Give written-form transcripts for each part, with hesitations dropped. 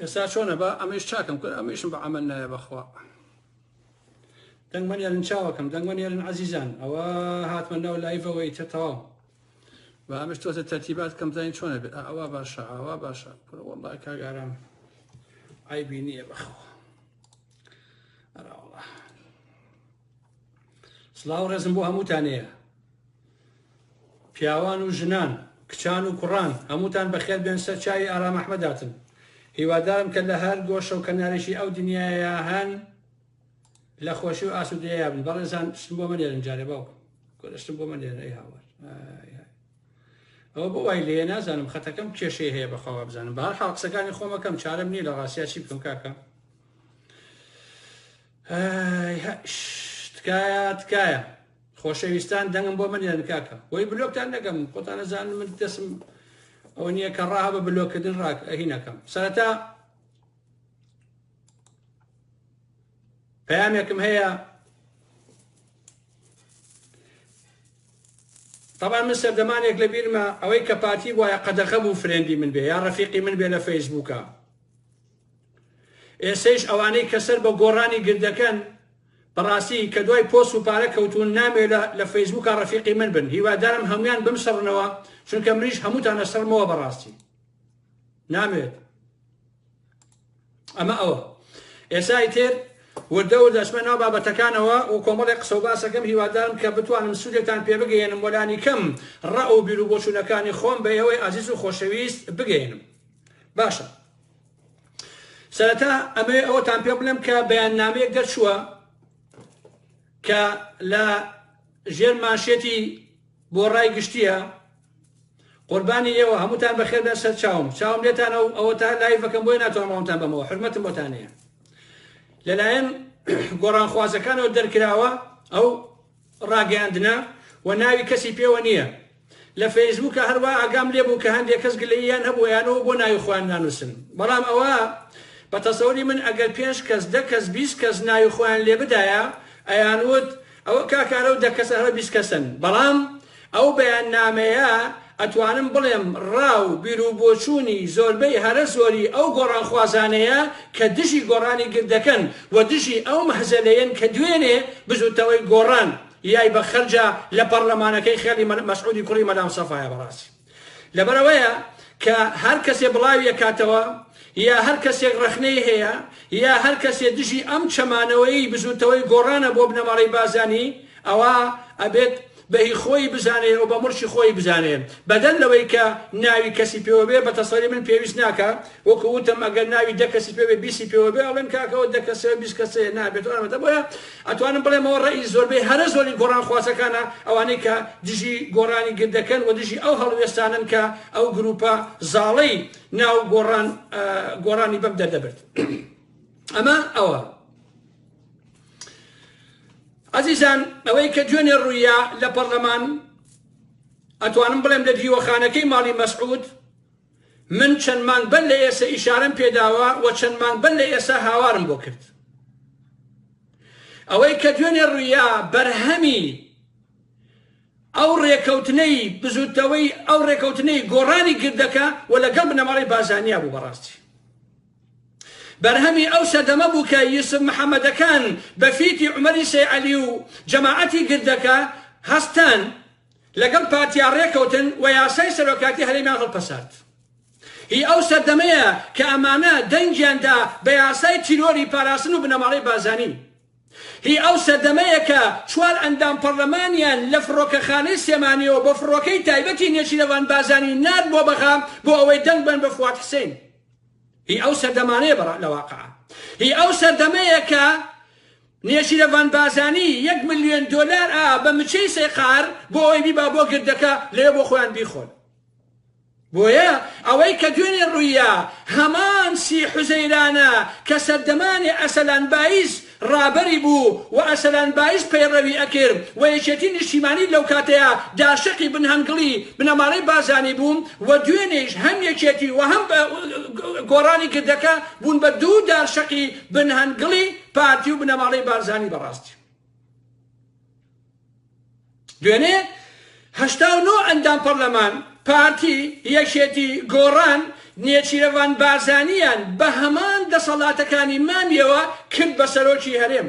ئێستا چۆنە بە ئەمەش چاکەم کرد ئەمەشم بە عەمەل نایە بەخوا دەنگمەنێرن چاوەکەم دەنگمەنێرن عەزیزان ئەوە هاتمە ناو لایڤەوەی تر تەواو بە ئەمەش تۆتە تەرتیبات کەم زانین چۆنە بێت ئەوە باشە ئەوە باشە وەڵڵای کاگارام عیبی نییە بەخوا ئەراوەڵا سڵاو ڕێزم بۆ هەمووتانەیە پیاوان و ژنان کچان و کوڕان هەمووتان بەخێر بێن سەر چاوی ئارام ئەحمەداتن هیوادارم کە لە هەر گۆشە و کەنارێکی ئەو دنیایە هەن لە خۆشی و ئاسوودەیە بن بەڕێزان شتم بۆ مەنێرن جارێ باوکم گۆشتم بۆ مەنێرن ئەی هاوار ئەوە بۆ وای لێ نازانم خەتەکەم کێشەی هەیە بەخەوا بزانم بەهەرحاڵ قسەکانی خۆمەکەم چارەم نییە لە ڕاستیا چی بکەم کاکە تکایە خۆشەویستان دەنگم بۆ مەنێرن کاکە وەی بلۆکتان نەکەم خۆتان نەزانن من دەسم ئەوە نییە کە ڕاها بە بلۆکردن ڕاک ئەهی نەکەم سەرەتا پەیامێکم هەیە طبعا من سەردەمانێک لە بیرمە ئەوەی کە پاتی وایە قەدەخە بوو فرێندی من بێ یا ڕەفیقی من بێ لە فەیسبووکە ئێسەیش ئەوانەی کەسەر بە گۆڕانی گردەکەن بەڕاستی کە دوای پۆست و پارە کەوتون نامێ لە فەیسبووکە ڕەفیقی من بن هیوادارم هەمویان بمسەڕنەوە چونکە مریش هەمووتان ئەسەرمەوە بەڕاستی نامێت ئەمە ئەوە ئێسای تر وردە و دەچمە ناو بابەتەکانەوە و کۆمەڵی قسە و باسەکەم هیوادارم کە بتوانم سوودێکتان پێ بگەێنم وەلانی کەم ڕە و بیر و بۆچوونەکانی خۆم بە ئەوەی ئازیز و خۆشەویست بگەێنم باشە سەرەتا ئەمێ ئەوەتان پێ بڵێم کە بەیاننامەیەک دەرچووە کە لە ژێر مانشێتی بۆ ڕای گشتیە قوربانی ئێوە هەمووتان بەخێر بێن سەر چاوم لێتان ئەوە تا لایڤەکەم بۆی ناتوانم ئەوتان بەمەوە حرمەتم بۆتانەیە لەلایەن گۆڕانخوازەکانەوە دەرکراوە ئەو ڕاگەیاندنە و ناوی کەسی پێوە نییە لە فەیسبووکە هەروە ئاگام لێ بوو کە هەندێک کەس گلەییان هەبوو یانەوە بۆ ناوی خۆیان نانووسن بەڵام ئەوە بە تەسەوری من ئەگەر 5 کەس 10 کەس 20 کەس ناوی خۆیان لێ بدایە ئەیانوت ئەوە کاکارە و 10 کەسە هەر 20 کەسن بەڵام ئەو بەیاننامەیە ئەتوانم بڵێم ڕاو بیر و بۆچوونی زۆربەی هەرە زۆری ئەو گۆڕانخوازانەیە کە دژی گۆڕانی گردەکەن و دژی ئەو مەحزەلەیەن کە دوێنێ بزوتەوەی گۆڕان یای بە خەرجە لە پەرلەمانەکەی خێڵی مەسعودی کوڕی مەدام سەفایە بەڕاستی لەبەرەوەیە کە هەر کەسێ بڵاوی کاتەوە یا هەر کەسێک ڕەخنەی هەیە یا هەر کەسێ دژی ئەم چەمانەوەی بزوتەوەی گۆڕانە بۆ بنەماڵی بازانی ئەوە ئەبێت بەهی خۆی بزانێ و بە مرشی خۆی بزانێ بەدەن لەوەی کە ناوی کەسی پێوە بێ بە تەسەڵی من پێویست ناکە وەکو وتم ئەگەر ناوی 10 کەسی پێوێ 20 پێوە بێ ئەڵێن کاکەوە 10 کەسە 20 کەسە نابێت ئەمەدە بۆیە ئەتوانم بڵێمەوە ڕێی زۆربەی هەرە زۆری گۆڕانخوازەکانە ئەوانەی کە دژی گۆڕانی گردەکەن و دژی ئەو هەڵوێستانن کە ئەو گروپە زاڵەی ناو گۆڕانی بەم دەردەبێت ئەمە ئەوە عزیزان ئەوەی کە دوێنێ ڕوویە لە پەرلەمان ئەتوانم بڵێم لە دیوەخانەکەی ماڵی مەسعود من چەند مانگ لە ئێستا ئیشارەم پێداوە و چەند مانگ لە ئێستا هاوارم بۆ کرد ئەوەی کە دوێنێ ڕوویە بەرهەمی ئەو ڕێکەوتنەی بزوتەوەی ئەو ڕێکەوتنەی گۆڕانی گردەکە و لەگەڵ بنەماڵی بازانیا بوو بەڕاستی بەرهەمی ئەو سەدەمە بوو کە یوسف محەممەدەکان بە فیتی عومەری سەیعەلی و جەماعەتی گردەکە هەستان لەگەڵ پارتیا ڕێکەوتن و یاسای سەرۆکاتی هەرێمیان هەڵپەسارد هی ئەو سەردەمەیە کە ئەمانە دەنگیاندا بە یاسای تیرۆری پاراستن و بنەماڵەی بازانی هی ئەو سەردەمەیە کە 4 ئەندام پەرلەمانیان لە فڕۆکەخانەی سێمانیەوە بە فڕۆکەی تایبەتی نێچیرەوان بازانی نار بۆ بەخام بۆ ئەوەی دەنگ بن بە فواد حسین هی ئەو سەردەمانەیە لە واقع هی ئەو سەردەمەیە کە نێچیرەوان بازانی 1 ملیۆن دۆلار بە مچەی سێقار بۆ ئەوەی بیبا بۆ گردەکە لێ بۆ خۆیان بیخۆن بۆیە ئەوەی کە دوێنێ ڕوویە هەمان سی حوزەیرانە کە سەردەمانی ئەسەلان باعیس ڕابەری بوو و ئەسەلان باعیس پەیڕەوی ئەکرد و یەکێتی نیشتیمانی لەو کاتەیە داشەقی بنهەنگڵی بنەماڵەی بازانی بوون و دوێنێش هەم یەکێتی و هەم گۆڕانی گردەکە بوون بە 2 داشەقی بنهەنگڵی پارتی و بنەماڵەی بازانی بەڕاستی دوێنێ 89 ئەندام پەرلەمان پارتی یەکێتی گۆڕان نێچیرەوان بارزانیان بە هەمان دەسەڵاتەکانی مامیەوە کرد بە سەرۆکی هەرێم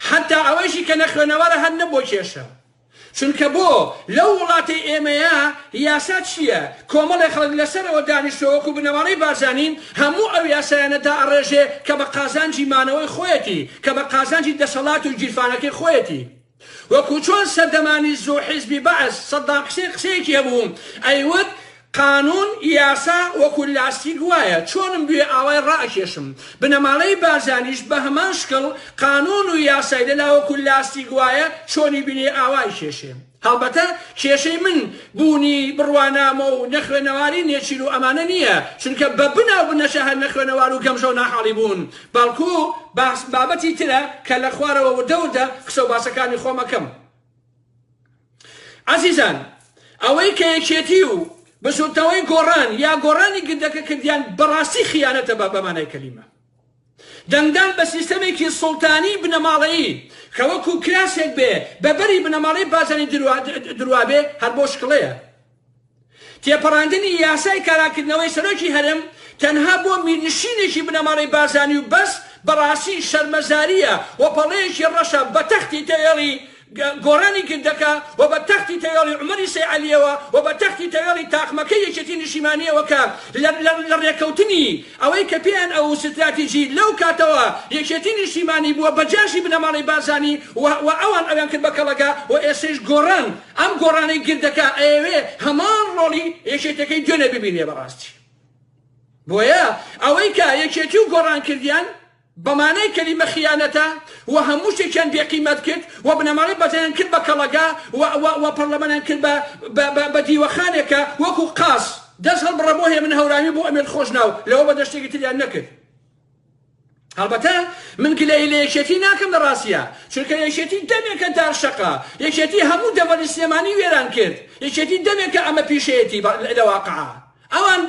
حتا ئەوەیشی کە نەخوێنەوەرە هەر نەبۆ کێشە چونکە بۆ لەو وڵاتی ئێمەیە یاسا چییە کۆمەڵی خەڵک لەسەرەوە دانیشتەوەکو بنەماڵەی بارزانین هەموو ئەو یاسایانەدا ئەڕێژێ کە بە قازانجی مانەوەی خۆیەتی کە بە قازانجی دەسەڵات و گیرفانەکەی خۆیەتی وەکو چۆن سەردەمانی زوو حیزبی بەعز سەدام حوسێن قسەیەکی هەبوو ئەیوت قانون یاسا وەکو لاستیک وایە چۆنم بێ ئاوای ڕائکێشم بنەماڵەی بارزانیش بە هەمان شکڵ قانون و یاسای لەلا وەکو لاستیک وایە چۆنی بینێ ئاوای کێشێ هەڵبەتە کێشەی من بوونی بڕوانامە و نەخوێنەواری نێچیر و ئەمانە نییە چونکە بە بناو بنەشە هەر نەخوێنەوار و گەمژە و ناحاڵی بوون بەڵکو بابەتی ترە کە لە خوارەوە وردەوردە قسە و باسەکانی خۆمەکەم عەزیزان ئەوەی کە یەکێتی و بەزوتەوەی گۆڕان یا گۆڕانی گردەکە کردیان بەڕاستی خیانەتە بە بەمانای کەلیمە دەنگدان بە سیستەمێکی سوڵتانی بنەماڵەیی کە وەکو کراسێک بێ بەبەری بنەماڵەی بازانی دروابێ هەر بۆ شکڵەیە تێپەڕاندنی یاسای کاراکردنەوەی سەرۆکی هەرێم تەنها بۆ میرنشینێکی بنەماڵەی بازانی و بەس بەڕاستی شەرمەزاریە و پەڵەیەکی ڕەشە بە تەختی تەیەڵی گۆڕانی گردەکە و بە تەختی تەیاڵی عومەری سەیعەلیەوە و بە تەختی تەیاڵی تاقمەکەی یەکێتی نیشیمانیەوە کە لە ڕێکەوتنی ئەوەی کە پێیان ئەو ستراتیژی لەو کاتەوە یەکێتی نیشیمانی بووە بەجاشی بنەماڵی بازانی و ئەوان ئەویان کرد بە کەڵەکە و ئێستش گۆڕان ئەم گۆڕانەی گردەکە ئەوێ هەمان ڕۆڵی یەکێتەکەی دوێنێ ببینێ بەڕاستی بۆیە ئەوەی کە یەکێتی و گۆڕان کردیان بەمانەی کەلیمە خیانەتە و هەموو شتێکیان بێقیمەت کرد و بنەماڵەی بەجێیان کرد بە کەڵەگا و پەرلەمانیان کرد بە دیوەخانێکە وەکو قاس دەست هەڵبڕە بۆ هێ من هەورامی بۆ ئەمێر خۆش ناو لەوە بە دەشتێکی تریان نەکرد هەڵبەتە من گلەی لە یەکێتی ناکەم لە ڕاستیە چونکە یەکێتی دەمێکە دارشەقە یەکێتی هەموو دەوەری سلێمانی وێران کرد یەکێتی دەمێکە ئەمە پیشەیەتی لە واقعە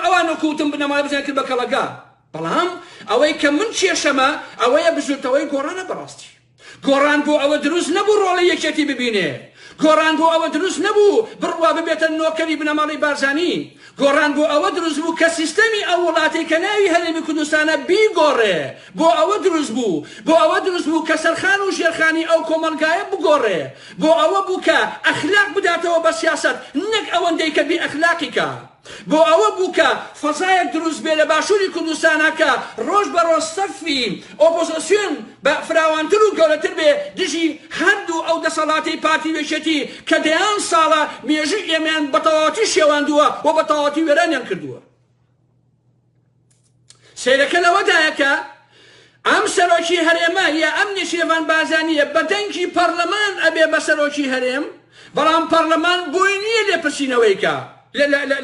ئەوان وەکوتم بنەماڵەی بەجێیان کرد بە کەڵەگا بەڵام ئەوەی کە من کێشەمە ئەوەیە بزوتەوەی گۆڕانە بەڕاستی گۆڕان بۆ ئەوە دروست نەبوو ڕۆڵی یەکێتی ببینێ گۆڕان بۆ ئەوە دروست نەبوو بڕوا ببێتە نۆکەری بنەماڵی بارزانی گۆڕان بۆ ئەوە دروست بوو کە سیستەمی ئەو وڵاتی کە ناوی هەرێمی کوردستانە بیگۆڕێ بۆ ئەوە دروست بوو بۆ ئەوە دروست بوو کە سەرخان و ژێرخانی ئەو کۆمەلگایە بگۆڕێ بۆ ئەوە بوو کە ئەخلاق بداتەوە بە سیاسەت نەک ئەوەندەی کە بی ئەخلاقیکە بۆ ئەوە بوو کە فەزایەک دروست بێ لە باشووری کوردستانەکە ڕۆژ بە ڕۆژ سەفی ئۆپۆزیسیۆن بە فراوانتر و گەورەتر بێ دژی هەردوو ئەو دەسەڵاتی پارتی وێشێتی کە دەیان ساڵە مێژووی ئێمەیان بە تەواوەتی شێواندووە و بە تەواوەتی وێرانیان کردووە سیرەکە لەوەدایە کە ئەم سەرۆکی هەرێمە یا ئەم نیشێوان بازانیە بە دەنگی پەرلەمان ئەبێ بە سەرۆکی هەرێم بەڵام پەرلەمان بۆی نییە لێپرسینەوەیکە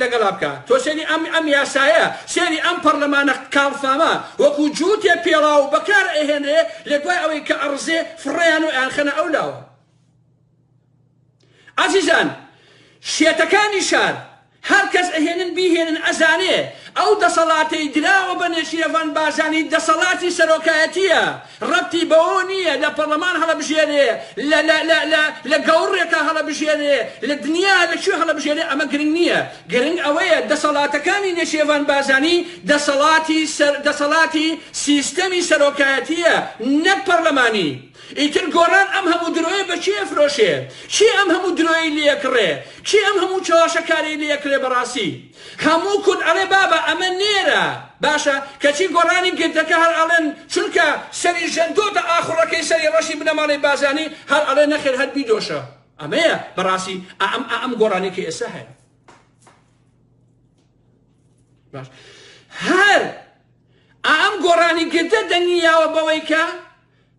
لەگەڵا بکە تۆ سێری ئەم یاسایە سێری ئەم پەرلەمانە کاڵفامە وەکو جووتێ پێڵا و بەکار ئەهێنرێ لە دوای ئەوەی کە ئەڕزێ فڕێیان و ئەیانخەنە ئەو لاوە عەزیزان شێتەکانی شار هەر کەس ئەهێنن بیهێنن ئەزانێ ئەو دەسەڵاتی دراوە بە نێچیرەوان بازانی دەسەڵاتی سەرۆکایەتیە ڕەبتی بەوە نییە لە پەرلەمان هەڵەبژێرێ لە گەوڕێکە هەڵەبژێرێ لە دنیا لەکوێ هەڵەبژێرێ ئەمە گرنگ نییە گرنگ ئەوەیە دەسەڵاتەکانی نێچیرەوان بازانی دەسەڵاتی سیستەمی سەرۆکایەتیە نەک پەرلەمانی ئیتر گۆڕان ئەم هەموو درۆیە بە چی ئەفرۆشێ چی ئەم هەموو درۆیی لێکڕێ چی ئەم هەموو چاواشەکاری لێکڕێ بەڕاستی هەموو کورد ئەڵێ بابە ئەمە نێرە باشە کەچی گۆڕانی گردەکە هەر ئەڵێن چونکە سەری ژەندۆتە ئاخوڕەکەی سەری ڕەشی بنەماڵی بازانی هەر ئەڵێ نەخێر هەر بیدۆشە ئەمەیە بەڕاستی ئەم گۆڕانێکی ئێستا هەیە باش هەر ئەم گۆڕانی گردە دەنیاوە بەوەی کە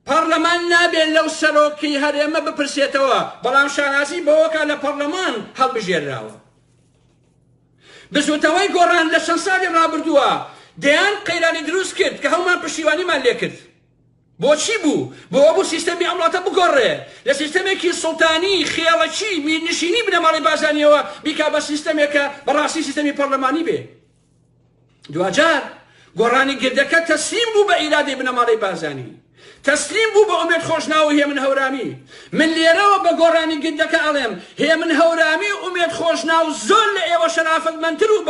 پەرلەمان نابێت لەو سەرۆکی هەرێمە بپرسێتەوە بەڵام شانازی بەوەکە لە پەرلەمان هەڵبژێراوە بزوتەوەی گۆڕان لە چەند ساڵی ڕابردووە دەیان قەیرانی دروست کرد کە هەمومان پشتیوانیمان لێ کرد بۆچی بوو بۆەوە بوو سیستەمی ئەم وڵاتە بگۆڕێ لە سیستەمێکی سوڵتانی خێڵەکی میرنشینی بنەماڵی بازانیەوە بیکا بە سیستەمێکە بەڕاستی سیستەمی پەرلەمانی بێ دوجار گۆڕانی گردەکە تەسلیم بوو بە ئیرادەی بنەماڵی بازانی تەسلیم بوو بە ئومێد خۆشناو هێ من هەورامی من لێرەوە بە گۆڕانی گردەکە ئەڵێم هێ من هەورامی ئومێد خۆشناو زۆر لە ئێوە شەرافەتمەندتر و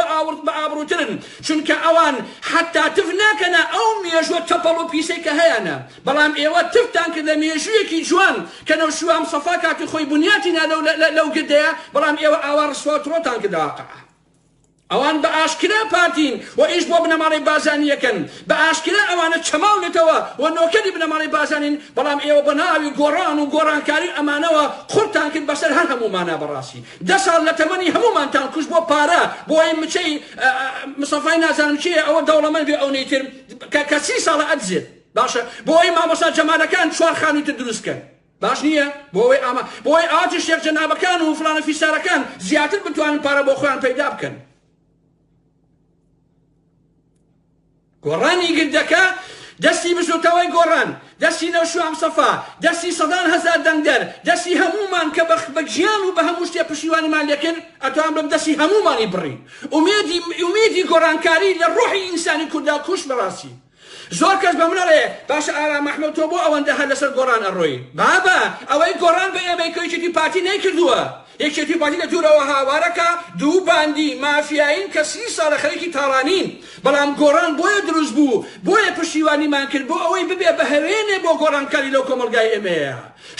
بە ئابڕووترن چونکە ئەوان حتا تف ناکەنە ئەو مێژوە تەپەڵ و پیسەی کە هەیەنە بەڵام ئێوە تفتان کرد لە مێژوویەکی جوان کە نەوشوام سەفا کاتی خۆی بنیاتی نا لەو گردەیە بەڵام ئێوە ئاوا ڕسوا تڕۆتان کرد واقعا ئەوان بە ئاشکرا پارتین و ئیش بۆ بنەماڵی بازانیەکەن بە ئاشکرا ئەوانە چەماونێتەوە و نۆکەری بنەماڵی بازانین بەڵام ئێوە بە ناوی گۆڕان و گۆڕانکاری ئەمانەوە خورتان کرد بەسەر هەر هەمومانە بەڕاستی 10 ساڵ لە تەمەنی هەمومانتان کوشت بۆ پارە بۆ ئەی مچەی مستەفای نازانم چییە ئەوە دەوڵەمەند بێ ئەو نەیتر کە 30 ساڵە ئەدزێت باشە بۆ ئەی مامۆستا جەمالەکان 4 خانوویتر دروستکەن باش نییە بۆ ئەوەی ئاتی شێخ جەنابەکان و فلانە فیسارەکان زیاتر بتوانن پارە بۆ خۆیان پەیدا بکەن گۆڕانی گردەکە دەستی بزوتەوەی گۆڕان دەستی نەوشوام سەفا دەستی سەدان هەزار دەنگدەر دەستی هەمومان کە بە گیان و بە هەموو شتێ پشیوانیمان لێکرد ئەتوان بم دەستی هەمومانی بڕی ئومێدی گۆڕانکاری لە ڕۆحی ئینسانی کووردا کوش بەڕاستی زۆر کەس بە منەڵێ باشە ئارا مەحمەد تۆ بۆ ئەوەندە هەر لەسەر گۆڕان ئەڕۆی بابە ئەوەی گۆڕان بە ئێمەیکەویی پارتی نەیکردووە یەکێتی پارتی لە دوورەوە هاوارەکە دوو باندی مافیایین کە 30 ساڵە خەڵکی تاڕانین بەڵام گۆڕان بۆیە دروست بوو بۆیە پشتیوانیمان کرد بۆ ئەوەی ببێ بە هەوێنێ بۆ گۆڕانکاری لەو کۆمەلگای ئێمەیە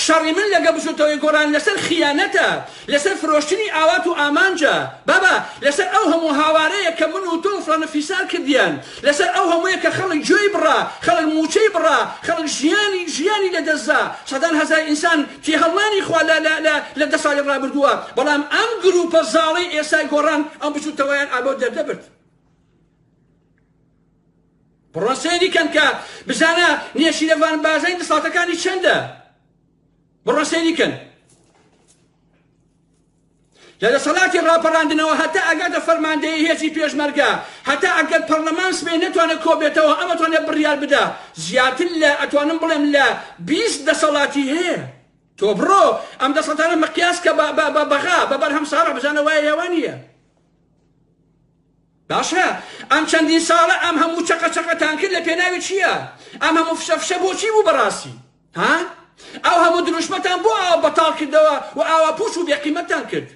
شەڕی من لەگە بچوتەوەی گۆڕان لەسەر خیانەتە لەسەر فرۆشتنی ئاوات و ئامانجە بابا لەسەر ئەو هەموو هاوارەیە کە من و تۆ فلانە فیسار کردیان لەسەر ئەو هەموویە کە خەڵک گوێی بڕا خەڵک موچەی بڕا خەڵک ژیانی لەدەستدا سەدان هەزار ئینسان تێهەڵمانی خوا لە 10 ساڵی ڕابردووە بەڵام ئەم گروپە زاڵی ئێسای گۆڕان ئەم بچوتەوەیان ئابۆ دەردەبرد بڕۆسێنی کەن کە بزانە نێشیلەڤان بازای دەسەڵاتەکانی چەندە بڕۆسێنی کەن لە دەسەڵاتی ڕاپەڕاندنەوە هەتا ئەگاتە فەرماندەیی هێزی پێشمەرگە هەتا ئەگەر پەرلەمان سبەی نەتوانێت کۆبێتەوە ئەمەتوانێت بڕیار بدا زیاتر لە ئەتوانم بڵێم لە 20 دەسەڵاتی هەیە تۆ بڕۆ ئەم دەسەڵاتانە مەقیاس کە بەغا بە بەرهەم ساڕە بزانە وایە هێوانیە باشە ئەم چەندین ساڵە ئەم هەموو چەقەچەقەتان کرد لە پێناوی چییە ئەم هەموو فشە بۆچی بوو بەڕاستی ها ئەو هەموو دروشمەتان بۆ ئاوا بەتاڵ کردەوە و ئاوا پوش و بێقیمەتان کرد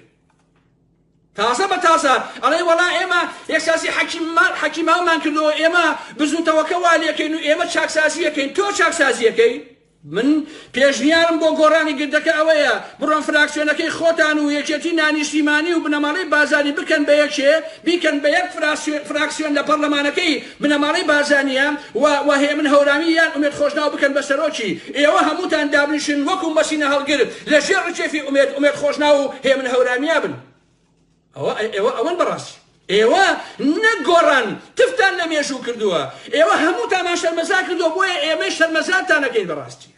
تازە بە تازە ئەڵێ وەڵا ئێمە یەکساسی حەکیمامان کردەوە ئێمە بزوتەوەکە وا لێکەین و ئێمە چاکسازیەکەین تۆ چاکسازیەکەی من پێشنیارم بۆ گۆڕانی گردەکە ئەوەیە بڕۆن فراکسیۆنەکەی خۆتان و یەکێتی نانیشتیمانی و بنەماڵەی بازاری بکەن بە یەکێ بیکەن بە یەک فراکسیۆن لە پەرلەمانەکەی بنەماڵەی بازانیە و هەیە من هەورامی یان ئومێد خۆشناو بکەن بە سەرۆکی ئێوە هەمووتان دابنیشن وەکو مەسینە هەڵگرت لە ژێر ڕچێفی ئومێد خۆشناو و هەیە من هەورامیا بن ئەوەن بەڕاستی ئێوە نەگۆڕان تفتان لە مێژوو کردووە ئێوە هەمووتامان شەرمەزار کردووە بۆیە ئێمەی شەرمەزارتان نەکەین بەڕاستی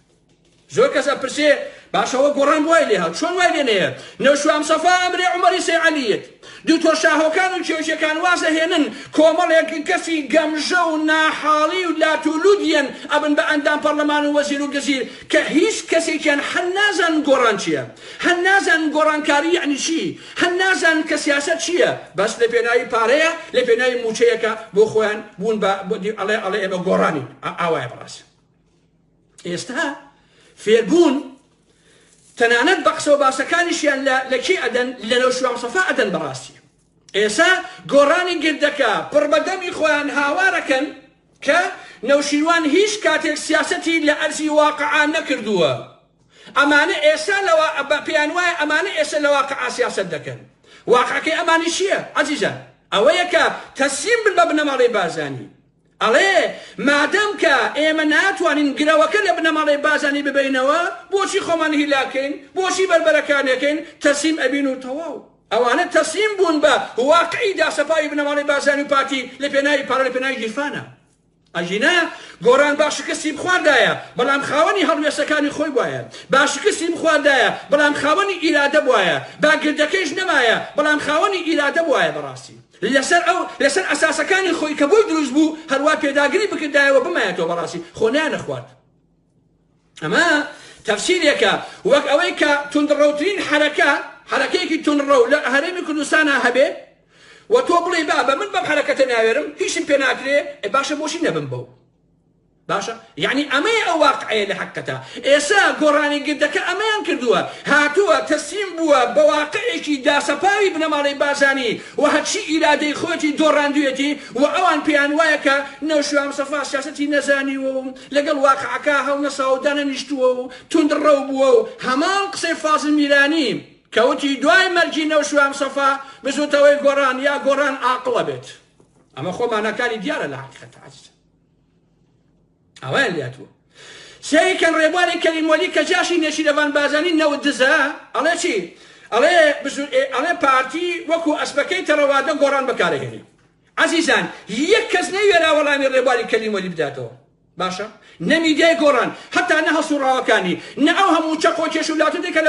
زۆر کەس ئەپرسێ باشەوە گۆڕان وای لێ هات چۆن وای لێنەیە نەوشوام سەفا ئەمرێ عومەری سەیعەلیت دوو شاهۆکان و کێوشەکان وازە هێنن کۆمەڵێک کەسی گەمژە و ناحاڵی و لاتولودیان ئەبن بە ئەندام پەرلەمان و وەزیر و گەزیر کە هیچ کەسێکیان هەر نازان گۆڕان چییە هەر نازان گۆڕانکاری یعنی چی هەر نازان کە سیاسەت چییە بەس لە پێناوی پارەیە لە پێناوی موچەیەکە بۆ خۆیان بوون بە ئەڵێ ئێمە گۆڕانی ئاوایە بەڕاست ئێستا فێربوون تەنانەت بە قسە و باسەکانیشیان لە کێ ئەدەن لە نەوشوام سەفا ئەدەن بەڕاستی ئێستا گۆڕانی گردەکە پڕبەدەمی خۆیان هاوارەکەن کە نەوشیروان هیچ کاتێک سیاسەتی لە ئەرزی واقعا نەکردووە ئەمانە ئێستا پێیان وایە ئەمانە ئێستا لە واقعا سیاسەت دەکەن واقعەکەی ئەمانی چییە عەزیزان ئەوەیە کە تەسلیم بن بە بنەماڵەی بازانی ئەڵێ مادەم کە ئێمە ناتوانین گرەوەکە لە بنەماڵەی بازانی ببینەوە بۆچی خۆمان هیلاکەین بۆچی بەربەرەکانەکەین تەسلیم ئەبین و تەواو ئەوانە تەسلیم بوون بە واقعی داسەپای بنەماڵەی بازانی و پارتی لە پێناوی پارە لە پێناوی گیرفانە ئەژینە گۆڕان باشکەسی بخواردایە بەڵام خاوەنی هەڵوێستەکانی خۆی وایە باشکەسی بخواردایە بەڵام خاوەنی ئیرادە وایە باگردەکەیش نەمایە بەڵام خاوەنی ئیرادە وایە بەڕاستی لەسەر ئەساسەکانی خۆی کە بۆی دروست بوو هەروە پێداگری بکردایەوە بمایەتەوە بەڕاستی خۆ نەخوارد ئەمە تەفسیرێکە وەک ئەوەی کە توندڕەوترین حرەکەیەکی توندڕەو لە هەرێمی کوردستانە هەبێ و تۆ بڵێ بە من بەم حرەکەتە ناوێرم هیچم پێ ناکرێ باشە بۆشی نەبم بەو باشە یعنی ئەمەی ئەو واقعەیە لە حەقەتە ئێستا گۆڕانی گردەکە ئەمەیان کردووە هاتووە تەسلیم بووە بە واقعێکی داسەپاوی بنەماڵەی بازانی و هەرچی ئیرادەی خۆتی دۆڕاندوێتی و ئەوان پێیان وایە کە نەوشوام سەفا سیاسەتی نەزانیوە و لەگەڵ واقعەکە هەڵنەسا و دانەنیشتووە و توندڕەو بووە و هەمان قسەی فازڵ میرانی کەوتی دوای مەرجی نەوشوام سەفا بزوتەوەی گۆڕان یا گۆڕان عاقڵە بێت ئەمە خۆمانەکانی دیارە لە حەقیقەت عزیزە ئەوەیان لاتووە سێیکەن ڕێبواری کەلیمۆلی کە جاشی نێشیرەوان بازانی نەوت دزە ئەڵێ چی ئەڵێ پارتی وەکو ئەسپەکەی تەڕەوادە گۆڕان بەکارەهێنێ عزیزان یەک کەس نەیوێرا وەڵامی ڕێبواری کەلیمۆلی بداتەوە باشە نەمیدیای گۆڕان هەتا نە هەسوڕاوەکانی نە ئەو هەموو چەقۆ کێش و لاتوندێکە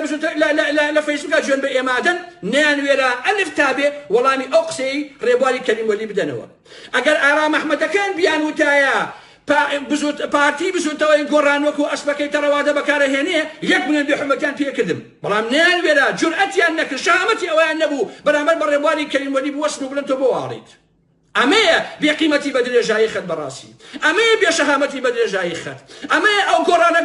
لە فەیسبوکا جوێن بە ئێمادەن نەیانوێرا ئەلف تابێ وەڵامی ئەو قسەی ڕێبواری کەلیمۆلی بدەنەوە ئەگەر ئارام ئەحمەدەکان بیان وتایە پارتی بزوتەوەی گۆڕان وەکو ئەسپەکەی تەڕەوادە بەکارەهێنێ یەک بنێن بێحومەتیان پێکردم بەڵام نەیانوێرا جورئەتیان نەکرد شامەتی ئەویان نەبوو بەرامبەر بە ڕێبواری کەلیمۆلی بوەستن و بڵێن تۆ بۆ واڵیت ئەمەیە بێقیمەتی بە درێژایی خەت بەڕاستی ئەمەیە بێشەهامەتی بە درێژایی خەت ئەمەیە ئەو گۆڕانە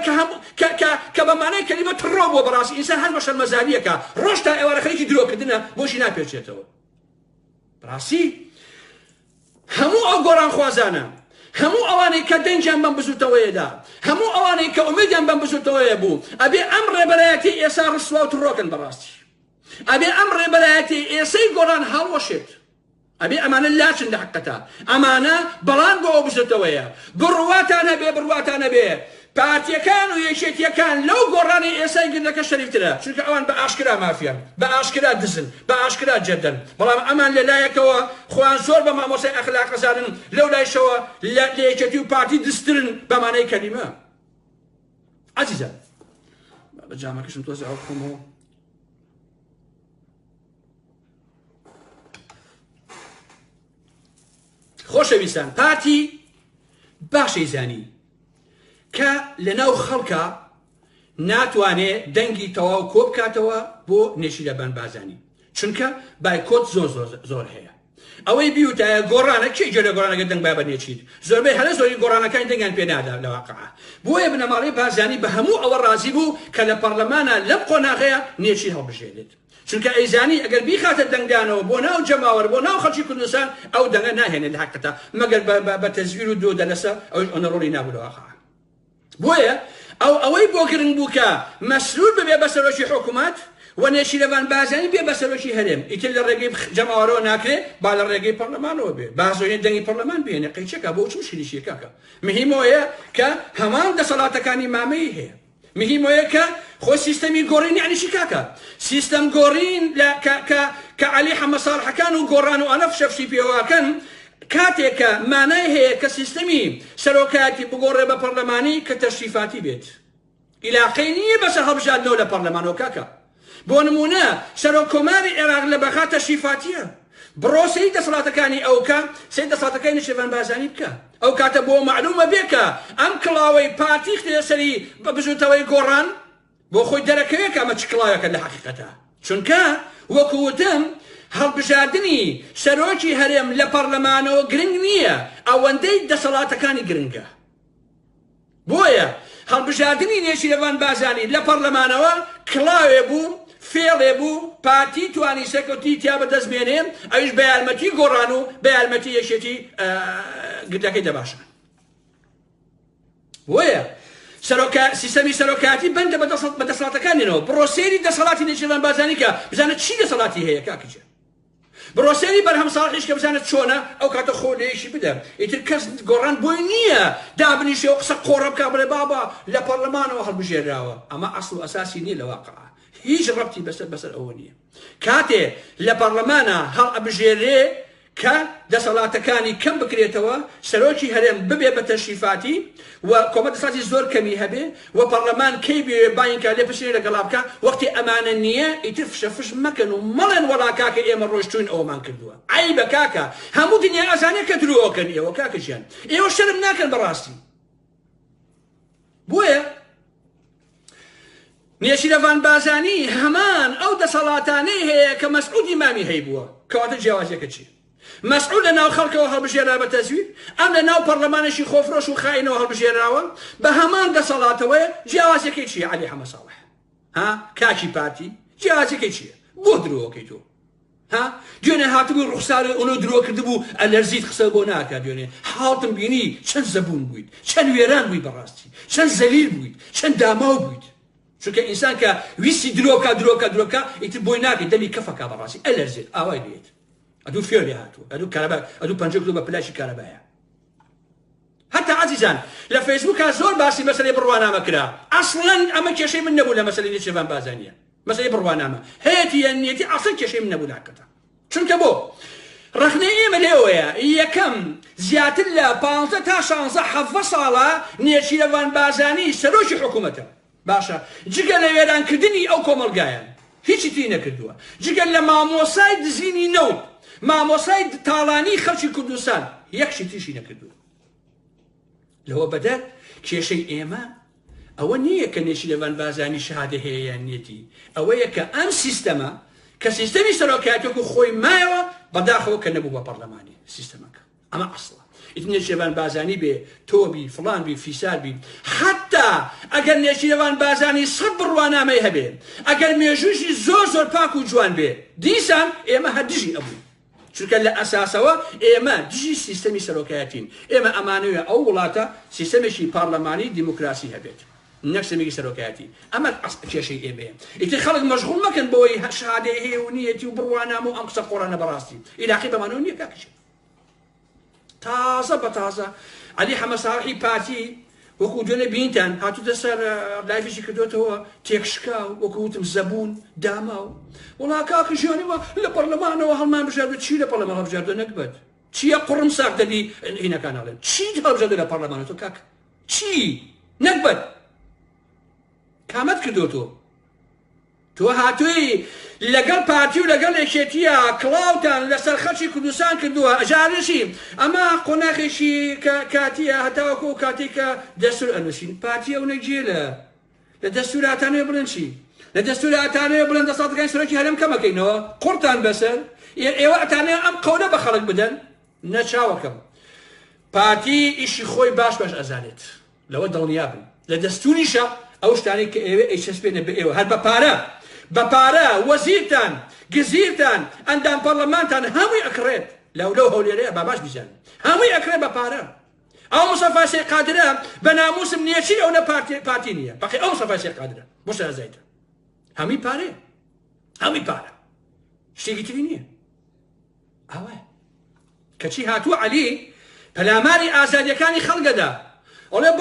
کە بە مانای کەلیمە تڕۆ بۆ بەڕاستی ئینسان هەر بە شەرمەزاریەکە ڕۆژ تا ئێوارە خەریکی درۆکردنە بۆشی ناپێچێتەوە بەڕاستی هەموو ئەو گۆڕان خوازانە هەموو ئەوانەی کە دەنجیان بەم بزوتەوەیەدا هەموو ئەوانەی کە ئومێدیان بەم بزوتەوەیە بوو ئەبێ ئەم ڕێبەرایەتی ئێسا ڕسوا و تڕۆکن بەڕاستی ئەبێ ئەم ڕێبەرایەتی ئێسەی گۆڕان هەڵوەشێت ئەبێ ئەمانە لاچن لە حەقەتە ئەمانە بەڵان بۆ ئەو بزوتەوەیە بڕواتانە بێ بڕواتانە بێ پارتیەکان و یەکێتیەکان لەو گۆڕانی ئێسای گردەکە شەریفترە چونکە ئەوان بە ئاشکرا مافیان بە ئاشکرا دزن بە ئاشکرا جەردەن بەڵام ئەمان لەلایەکەوە خۆیان زۆر بە مامۆسای ئەخلاق زانن لەو لایشەوە لە یەکێتی و پارتی دسترن بەمانەی کەلیمە عەزیزە بە جامەکەشم تۆزە ئەو بخۆمەوە خۆشەویستان پارتی باشەی زانی کە لەناو خەڵکە ناتوانێ دەنگی تەواو کۆ بکاتەوە بۆ نێشیرەبان بازانی چونکە بایکۆت زۆر هەیە ئەوەی بیوتایە گۆڕانە کێ جێ لە گۆڕانەکە دەنگ با بەنێچیت زۆربەی هەلە زۆری گۆڕانەکانی دەنگیان پێ نادا لە واقعە بۆیە بنەماڵەی بازانی بە هەموو ئەوە ڕازی بوو کە لە پەرلەمانە لەم قۆناغەیە نێچی هەڵبژێنێت چونکە ئەیزانی ئەگەر بیخاتە دەنگدانەوە بۆ ناو جەماوەر بۆ ناو خەڵکی کوردستان ئەو دەنگە ناهێنێت لە حەقەتە مەگەر بە تەزویر و دۆ دەلەسە ئەوش ئۆنەڕۆڵی نابوو لە واقعە بۆیە ئەوەی بۆ گرنگ بوو کە مەسئول ببێ بە سەرۆکی حکوومەت و نێشیرەوان بازانی بێ بە سەرۆکی هەرێم ئیتر لە ڕێگەی جەماوەرەوە ناکرێت با لە ڕێگەی پەرلەمانەوە بێ بازۆیە دەنگی پەرلەمان بێنێ قەیچەکە بۆ چ مشکلیشیە کاکە مهمەوەیە کە هەمان دەسەڵاتەکانی مامەی هەیە مهمەوەیە کە خۆ سیستەمی گۆڕین یعنیشی کاکە سیستەم گۆڕین کە عەلی حەمە ساڵحەکان و گۆڕان و ئەنە فشەفشی پێوەکەن کاتێکە مانای هەیە کە سیستەمی سەرۆکایەتی بگۆڕێ بە پەرلەمانی کە تەشریفاتی بێت ئیلاقەی نییە بەسەر هەڵبژاردنەوە لە پەرلەمانەوە کاکە بۆ نمونە سەرۆک کۆماری عێراق لە بەخا تەشریفاتیە بڕۆ سەی دەسەڵاتەکانی ئەوکە سەی دەسەڵاتەکانی نێشیرەوان بازانی بکە ئەو کاتە بۆ معلومە بێکە ئەم کڵاوەی پارتی خستە سەری بە بژوتەوەی گۆڕان بۆ خۆی دەرەکەوێت کە ئەمە چ کڵاوێکە لە حەقیقەتە چونکە وەکو وتم هەڵبژاردننی سەرۆکی هەرێم لە پەرلەمانەوە گرنگ نییە ئەوەندەی دەسەڵاتەکانی گرنگە بۆیە هەڵبژاردننی نێشیرەوان بازانی لە پەرلەمانەوە کڵاوێ بوو فێڵێ بوو پارتی توانی سەکەوتی تیا بەدەستمێنێ ئەویش بە یارمەتی گۆڕان و بە یارمەتی یەکێتی گردەکەی دەباشن بۆیە سیستەمی سەرۆکایەتی بەندە بە دەسەڵاتەکانێنەوە بڕۆسێری دەسەڵاتی نێشیرەوان بازانی کە بزانێت چی دەسەڵاتی هەیە کاکەجێ بڕۆسێری بەرهەم ساڵحیش کە بزانێت چۆنە ئەو کاتە خۆ لێیشی بدە ئیتر کەس گۆڕان بۆی نییە دابنیشێ و قسە قۆڕە بکە بڵێ بابا لە پەرلەمانەوە هەڵبژێراوە ئەمە ئەسڵ و ئەساسی نییە لە واقعە هیچ ڕەبتی بەسەر ئەوە نییە کاتێ لە پەرلەمانە هەڵ ئەبژێرێ کە دەسەڵاتەکانی کەم بکرێتەوە سەرۆکی هەرێم ببێ بە تەشریفاتی و کۆمەڵ دەسەڵاتی زۆر کەمی هەبێ و پەرلەمان کەی بێ باینکە لێ پشتێ لەگەڵا بکە وەختی ئەمانە نییە ئیتر فشەفش مەکەن و مەڵێن وەڵا کاکە ئێمە ڕۆیشتوین ئەومان کردووە عەیبە کاکە هەموو دنیا ئەزانێ کە درۆکەن ئێوە کاکەژیان ئێوە شەرم ناکەن بەڕاستی بۆیە نێشیرەوان بازانی هەمان ئەو دەسەڵاتانەی هەیە کە مەسعودی مامی هەیبووە کەواتە جیاوازیەکە چی مەسعود لە ناو خەڵکەوە هەڵبژێرا بە تەزویر ئەم لە ناو پەرلەمانێکی خۆفرۆش و خاینەوە هەڵبژێراوە بە هەمان دەسەڵاتەوەیە جیاوازەکەی چییە عەلی حەمە ساڵح ها کاکی پارتی جیاوازەکەی چییە بۆ درۆکەی تۆ ها دوێنێ هاتبوو ڕوخساری ئەوە درۆ کردبوو ئەلەرزیت قسە بۆ ناکات دوێنێ هاوتم بینی چەند زەبوون بوویت چەند وێران بووی بەڕاستی چەند زەلیل بوویت چەند داماو بوویت چونکە ئینسان کە ویستی درۆکە ئیتر بۆی ناکەی دەمی کەفەکە بەڕاستی ئەلەرزێت ئاوای لێت ئەدوو فێری هاتووە ئەدوو کارەبا ئەدوو پەنجە کردو بە پلاشی کارەبایە هەتا عەزیزان لە فەیسبووکا زۆر باسی مەسەلەی بڕوانامە کرا ئەسڵەن ئەمە کێشەی من نەبوو لە مەسەلەی نێچیروان بازانیە مەسەلەی بڕوانامە هەیەتی یەنیەتی ئەسڵەن کێشەی من نەبوو لاکەتە چونکە بۆ ڕخنەی ئێمە لێوەیە یەکەم زیاتر لە 15 تا 16 ساڵە نێچیروان بازانی سەرۆکی حکوومەتە باشە جگە لە وێرانکردنی ئەو کۆمەڵگایە هیچی تی نەکردووە جگە لە مامۆسای دزینی نەوت مامۆسای تاڵانی خەڵکی کوردستان یەکشی تیشی نەکردووە لەوە بەدەر کێشەی ئێمە ئەوە نییە کە نێچیروان بازانی شەهادە هەیە یان نێتی ئەوەیە کە ئەم سیستەمە کە سیستەمی سەرۆکایەتێک و خۆی مایەوە بەداخەوە کە نەبوو بە پەرلەمانی سیستەمەکە ئەمە ئەسڵە ئیتر نێچیروان بازانی بێ تۆبی فڵان بی فیسار بی حتا ئەگەر نێچیروان بازانی 100 بڕوانامەی هەبێ ئەگەر مێژووشی زۆر پاک و جوان بێ دیسان ئێمە هەر دژی ئەبوو چونکە لە ئەساسەوە ئێمە دژی سیستەمی سەرۆکایەتین ئێمە ئەمانەوێ ئەو وڵاتە سیستەمێکی پارلەمانی دیموکراسی هەبێت نەک سیستەمێکی سەرۆکایەتی ئەمە کێشەی ئێمەیە ئیتر خەڵک مەشغوڵ مەکەن بۆی شادەی هەیە و نیەتی و بڕوانامە و ئەم قسە قۆڕانە بەڕاستی ئیلاقی بەمانەوە نییە کاکەشە تازە بە تازە عەلی حەمە ساڵحی پارتی وەکو دوێنێ بینتان هاتووتە سەر لایڤێکی کردوێتەوە تێکشکا و وەکو وتم زەبوون داماو وڵا کاکە ژیانیوە لە پەرلەمانەوە هەڵمان بژاردوێت چی لە پەرلەمان هەڵبژاردووە نەکبەت چییە قوڕم ساک دەبی هینەکان هەڵێن چی هەڵبژاردووە لە پەرلەمانەوە تۆ کاکە چی نەکبەت کامەت کردووە تۆ هاتووی لەگەڵ پارتی و لەگەڵ یەکێتیە کڵاوتان لەسەر خەڵکی کوردستان کردووە ئەجارشی ئەمە قۆناغێکی کاتیە هەتاوەکو کاتی کە دەستور ئەنووسین پارتی ئەو نەکجێ لە دەستوراتانەوە بڵێن چی لە دەستوراتانەوە بڵێن دەسەڵاتەکانی سەرۆکی هەرێم کەمەکەینەوە قوڕتان بەسەر ئێوە ئەتانەیە ئەم قەولە بە خەڵک بدەن نەچاوەکەم پارتی ئیشی خۆی باش ئەزانێت لەوە دڵنیا بن لە دەستوریشە ئەو شتانەی کە ئێوە ئەیچەسپێنە بە ئێوە هەر بە پارە وەزیرتان گزیرتان ئەندام پەرلەمانتان هەمووی ئەکڕێت لەو هەولێرەیە باباش بیزانن هەمووی ئەکرێت بە پارە ئەو مستەفا سێقادرە بە ناموسم نییەچی ئەو نە پارتی نییە بەقی ئەو مستەفا سێقادرە بۆ سەرزایتە هەمووی پارەیە هەمووی پارە شتێکی تری نییە ئەوە کەچی هاتووە عەلی پەلاماری ئازادیەکانی خەڵگەدا ئەڵێ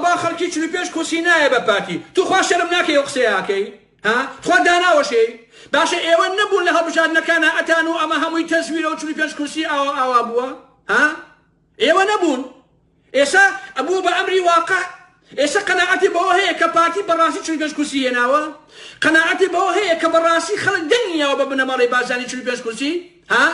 با خەڵکی 45 کورسی نایە بە پارتی تو خوا شەرم ناکەی ئەو قسەیەکەی ها خوا داناوەشەی باشە ئێوە نەبوون لە هەڵبژاردنەکانە ئەتان و ئەمە هەمووی تەزویرە و 45 کورسی ئاوا بووە ها ئێوە نەبوون ئێستا ئەبوو بە ئەمری واقع ئێستا قەناعەتی بەوە هەیە کە پارتی بەڕاستی 45 کورسی هێناوە قەناعەتی بەوە هەیە کە بەڕاستی خەڵک دەنگیاوە بە بنەماڵی بازانی 45 کورسی ها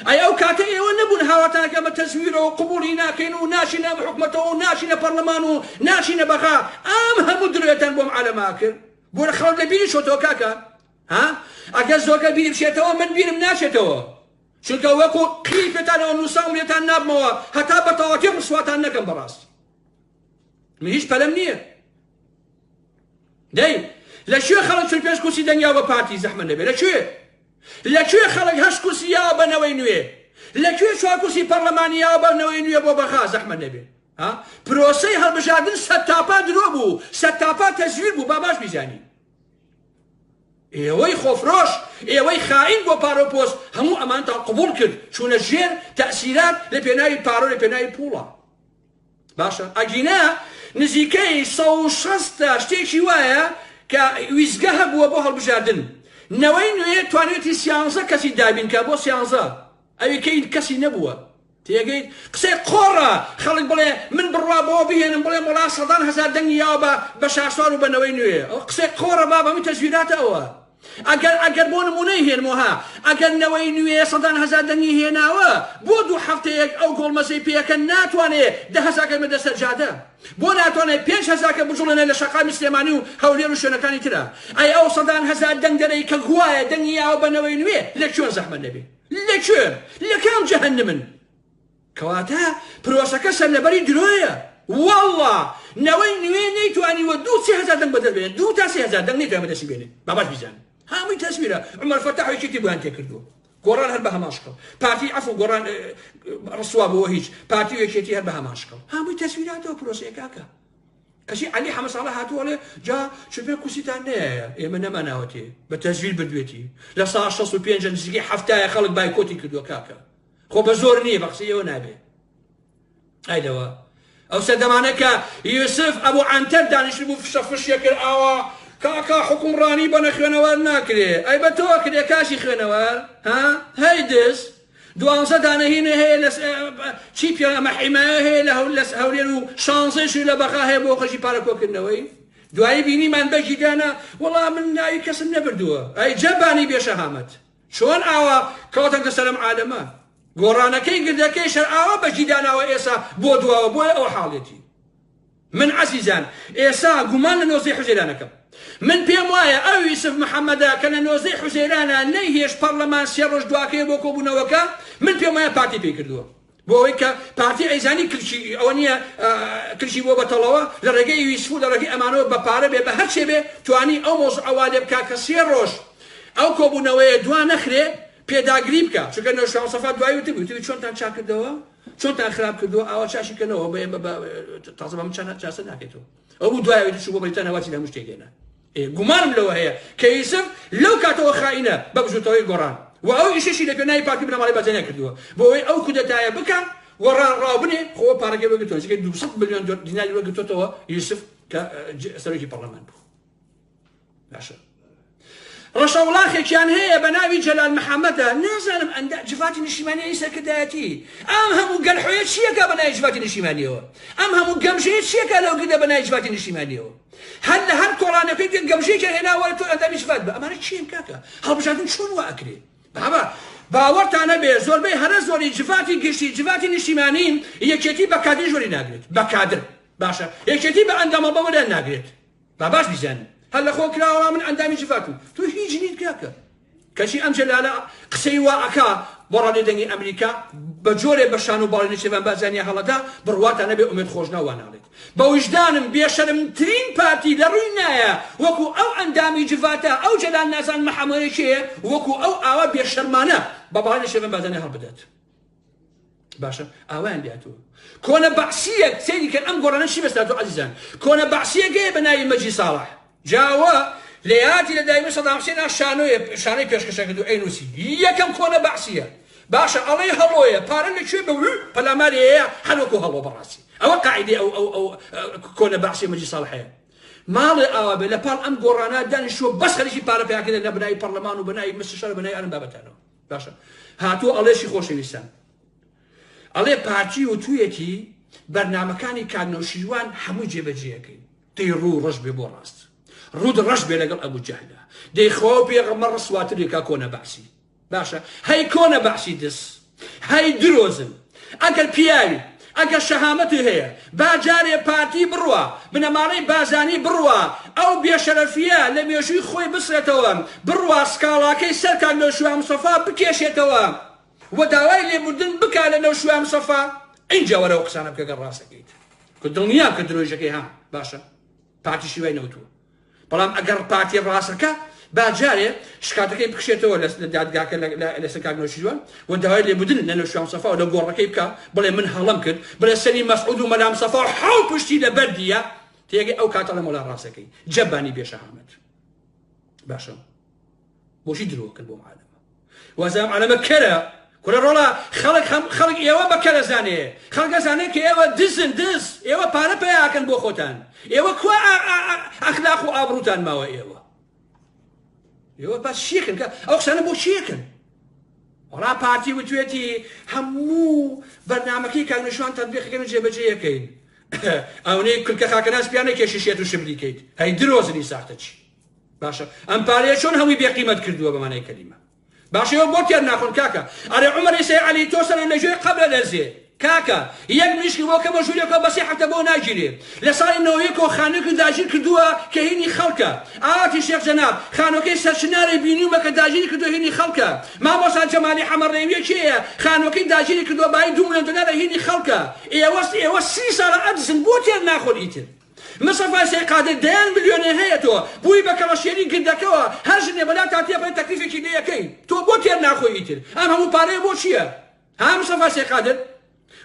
ئەی ئەو کاتە ئێوە نەبوون هاواتانەکە بە تەزویرەوە قبوڵی ناکەین و ناشینە بە حکومەتەوە و ناشینە پەرلەمان و ناشینە بەغا ئەم هەموو درێتان بۆم عالەما کرد بۆ خەڵک لە بیری شۆتەوە کاکە ها ئەگەر زۆرکە بیری بشێتەوە من بیرم ناچێتەوە چونکە وەکو قیفێتانەوە نووسام لێتان نابمەوە هەتا بە تەواتی ڕسواتان نەکەم بەڕاستی من هیچ پەلەم نییە دەی لەکوێ خەڵک 45 کورسی دەنگیا بە پارتی زەحمەت نەبێ لەکوێ خەڵک 8 کورسی یاوە بە نەوەی نوێ لەکوێ 4 کورسی پەرلەمانی یاوە بە نەوەی نوێ بۆ بەغا زەحمەت نەبێ پرۆسەی هەڵبژاردن 100 تاپا درۆ بوو 100 تاپا تەزویر بوو با باش بیزانی ئێوەی خۆفرۆش ئێوەی خائین بۆ پارۆپۆست هەموو ئەمانتان قبوڵ کرد چوونە ژێر تەئسیرات لە پێناوی پارۆ لە پێناوی پوڵە باشە ئەگینە نزیکەی 160 شتێکی وایە کە ویزگە هەبووە بۆ هەڵبژاردن نەوەی نوێ توانێتی 11 کەسی دابینکە بۆ 11 ئەوی کەی کەسی نەبووە تێگەیت قسەی قۆڕە خەڵک بڵێ من بڕوا بۆ بهێنم بڵێ وڵا 100,000 دەنگی یاوە بە شاسوار و بەنەوەی نوێ ئەو قسەی قۆڕە با بەمی تەزویراتە ئەوە ئەگەر بۆ نمونەی هێنمەوە ئەگەر نەوەی نوێ 100,000 دەنگی هێناوە بۆ 2 هەفتەیەک ئەو گۆڵمەسەی پێەکە ناتوانێت 10,000 بەدە سەرجادە بۆ ناتوانێت 5,000 بژڵێنە لە شەقامی سلێمانی و هەولێر و شوێنەکانی ترە ئەی ئەو 100,000 دەنگ دەرەی کە گوایە دەنگی یاوە بەنەوەی نوێ لەکوێن زەحمەت نەبێ لەکوێن لە کام جەهەنمن کەواتە پرۆسەکە سەرلەبەری درۆیە والله نەوەی نوێ نەیتوانیوە 2-3,000 دەنگ بەدەست بێنێت 2 تا 3,000 دەنگ نەیتوانێت بەدەستی بێنێت باباش بیزان هەمووی تەسویرە عومەر فەتاح یەکێتی بۆیان تێکردووە گۆڕان هەر بە هەماشکەڵ پارتی عەفو گۆڕان ڕسوا بۆەوە هیچ پارتی و یەکێتی هەر بە هەماشکەڵ هەمووی تەسویراتەوە پرۆسەیە کاکە کەسی عەلی حەمەد ساڵح هاتووەڵێ جا شبێ کوسیتان نەیە ئێمە نەماناوەتێ بە تەزویر بردوێتی لە ساڵ 65 نزیکەی هەفتایە خەڵک بایکۆتی کردووە کاکە خۆ بە زۆر نییە بە قسەی ئێوە نابێ ئایدەوە ئەو سەردەمانە کە یوسف ئەبوو عەنتەر دانیشت بوو فشە کرد ئاوا کاکا حکومڕانی بە نەخوێنەوەر ناکرێ ئەی بە تۆ کرێ کاشی خوێنەوەر ها هەی دەست 12 دانەهینە هەیە لە چی پێ ئەمە حیمایە هەیە لە هەولێر و 16 لە بەقا هەیە بۆ خەشی پارەکۆکردنەوەی دوایی بینیمان بەجی دانا وەڵام من ناوی کەسم نەبردووە ئەی جەبانی بێشەهامەت چۆن ئاوا کەواتەکە سەرم عالەمە گۆڕانەکەی گردەکەی شەر ئاوا بەجی داناوە ئێسا بۆ دواوە بۆیە ئەو حاڵێتی من عزیزان ئێسا گومان لە نۆزەی حوزێرانەکەم من پێم وایە ئەو یوسف محەممەدا کە لە نۆزەی حوزێرانە نەیهێش پەرلەمان 3 ڕۆژ دواکەیە بۆ کۆبوونەوەکە من پێم وایە پارتی پێی کردووە بۆ ئەوەی کە پارتی ئەیزانی کلشی ئەوە نییە کلشی بۆ بەتەڵەوە لە ڕێگەی یوسف و لە ڕێگەی ئەمانەوە بە پارە بێ بە هەرچێ بێ توانی ئەو مۆزوع ئەوادێ بکا کە 3 ڕۆژ ئەو کۆبوونەوەیە دوا نەخرێ پێداگری بکە چونکە نەوشەوە سەفا دوایی وتبووی چۆنتان چاک کردەوە چۆنتان خراپ کردووە ئاوا چاشیکەنەوە بە ئێمە تازە بەم چاسە ناکەێتەوە ئەو بوو دوایەوەی شو بۆ بریتانە واچی لە شتێکێنە گومانم لەوە هەیە کە یوسف لەو کاتەوە خائینە بە بژوتەوەی گۆڕان و ئەو ئیشەشی لە پێناوی پارتی بنەماڵی بەجێ کردووە بۆ ئەوەی ئەو کودەتایە بکە گۆڕان ڕاوبنێ خۆ پارەکەی وەرگرتووە چکە 200 ملیۆن دیناری وەرگرتووەتەوە یوسف کە سەرۆکی پەرلەمان بوو باشە ڕەشەوڵاخێکیان هەیە بە ناوی جەلال محەممەدە نازانم ئەندا جڤاتی نیشتیمانیی سەرکردایەتی ئەم هەموو گەلحوێ چیەکە بە ناوی جڤاتی نیشتیمانیەوە ئەم هەموو گەمژەیە چیەکە لەو گردە بە ناوی جڤاتی نیشتیمانیەوە هەر لە هەر کۆڵانەکەی گەمژەیەکیان هێناوە تۆ ئەندامی جڤات بە ئەمانە چیم کاکە هەڵبژاردن چۆن وا ئەکرێ بابا باوەڕتان نەبێ زۆربەی هەرە زۆری جڤاتی گشتی جڤاتی نیشتیمانیم یەکێتی بە کادری ژۆری ناگرێت بە کادر باشە یەکێتی بە ئەندامە بەوەدان ناگرێت باباش بیزانن هەر لە خۆ کراوە من ئەندامی جڤاتم تۆ هیچ نیت کاکە کەچی ئەم جەلالە قسەی وا ئەکا بۆ ڕادێدەنگی ئەمریکا بە جۆرێ بە شان و باڵی نێچێبان بازانیا هەڵەدا بڕواتان نەبێ ئومێد خۆشنەوە ناڵێت بە وجدانم بێشەرمترین پارتی لە ڕووی نایە وەکو ئەو ئەندامی جڤاتە ئەو جەلال نازان محەممەدێکەیە وەکو ئەو ئاوا بێشەرمانە بە باڵی نێچێبان بازانیا هەڵبدات باشە ئاوایان لاتوە کۆنە بەعسیەک سەیری کرد ئەم گۆڕانە چی بەستاتۆ عەزیزان کۆنە بەعسیەکەیە بە ناوی مەجی ساڵح جاوە لێهاتی لە دایمە سەدام حوسێن شانۆی پێشکەشە کردو ئەینوسی یەکەم کۆنە بەعسیە باشە ئەڵێ هەڵۆیە پارە لەکوێ بە پەلاماری هەیە هەروەکو هەڵۆ بەڕاستی ئەوە قاعیدەی ئەو کۆنە بەعسی مەجی ساڵحەیە ماڵێ ئاوا بێ لە پاڵ ئەم گۆڕانە دانیشتووە بەس خەریکی پارە پیاکردن لە بنای پەرلەمان و بنای مستشار بنای ئەرم بابەتانەوە باشە هاتووە ئەڵێشی خۆشەویستان ئەڵێ پارتی و تویەتی بەرنامەکانی کاکنەوشیروان هەمووی جێبەجێەکەین دەی ڕوو ڕەش بێ بۆ ڕاست ڕوود ڕەش بێ لەگەڵ ئەبوو جەهلە دەی خۆ پێغەمبەر ڕسواترێکا کۆنە بەعسی باشە هەی کۆنە بەعسی دەست هەی درۆزم ئەگەر پیاوی ئەگەر شەهامەتی هەیە با جارێ پارتی بڕوە بنەماڵەی بازانی بڕوە ئەو بێشەرەفیە لە مێژووی خۆی بسرێتەوە بڕوە سکاڵاکەی سەر کاکنەوشیروان مستەفا بکێشێتەوە و داوای لێبوردن بکا لە نەوشیروان مستەفا اینجا وەرەوە قسانە بکە گەڕ ڕاستەکەیت کە دڵنیام کە درۆژەکەی ها باشە پارتی شیوای نەوتووە بەڵام ئەگەر پارتی ڕاستەکە با جارێ شکاتەکەی بکشێتەوە لە دادگاکە لەسەر کاکنەوشیروان و داوای لێبوردن لە نەوشیروان مستەفا و لە گۆڕەکەی بکە بڵێ من هەڵەم کرد بڵێ سەری مەسعود و مەلا مستەفا حەو پشتی لە بەردیە تێگەی ئەو کاتە لە مۆلا ڕاستەکەی جەبانی بێشەهامەت باشە بۆشی درۆکرد بۆ عالەمە وازام عالەمە کەرە کورە ڕۆڵە خەڵک ئێوە بە کەرە زانێ خەڵکە زانێ کە ئێوە دزن دز ئێوە پارە پێیاکەن بۆ خۆتان ئێوە کوا ئەخلاق و ئابڕوتان ماوە ئێوە باس شیەکن کە ئەو قسانە بۆ شیەکن وەڵا پارتی وتوێتی هەموو بەرنامەکەی کاکنەوشیروان تەطبیقەکەن و باشە ئەم پارەیە چۆن هەمووی بێقیمەت کردووە بەمانای کەلیمە باشەوە بۆ تێر ناخۆن کاکە ئەرێ عومەری سەی عەلی تۆ سەر لە ژێر قەبرە دەرزێ کاکە یەک مشکی بۆ کە بە ژوورێکەوە بە 3 هەفتە بۆ ناگیرێ لە ساڵی 91 خانوویەکی داگیر کردووە کە هینی خەڵکە ئاواتی شێخ جەناب خانووەکەی سەرچنارەی بینیومە کە داگیری کردووە هینی خەڵکە مامۆستا جەمالی حەمەڕێویە کێیە خانووەکەی داگیری کردووە بای 2 ملیۆن دۆلارە هینی خەڵکە ئێوە 30 ساڵە ئەدزن بۆ تێر ناخۆن ئیتر مصطفى سەی قادر 10 ملیۆنێ هەیە تۆ بووی بە کەڵەشێری گردەکەوە هەر ژنێ بەلا تا تێپەی تەکلیفێکی لێ یەکەی تۆ بۆ تێر ناخۆی ئیتر ئەم هەموو پارەیە بۆ چییە ها مصطفى سەی قادر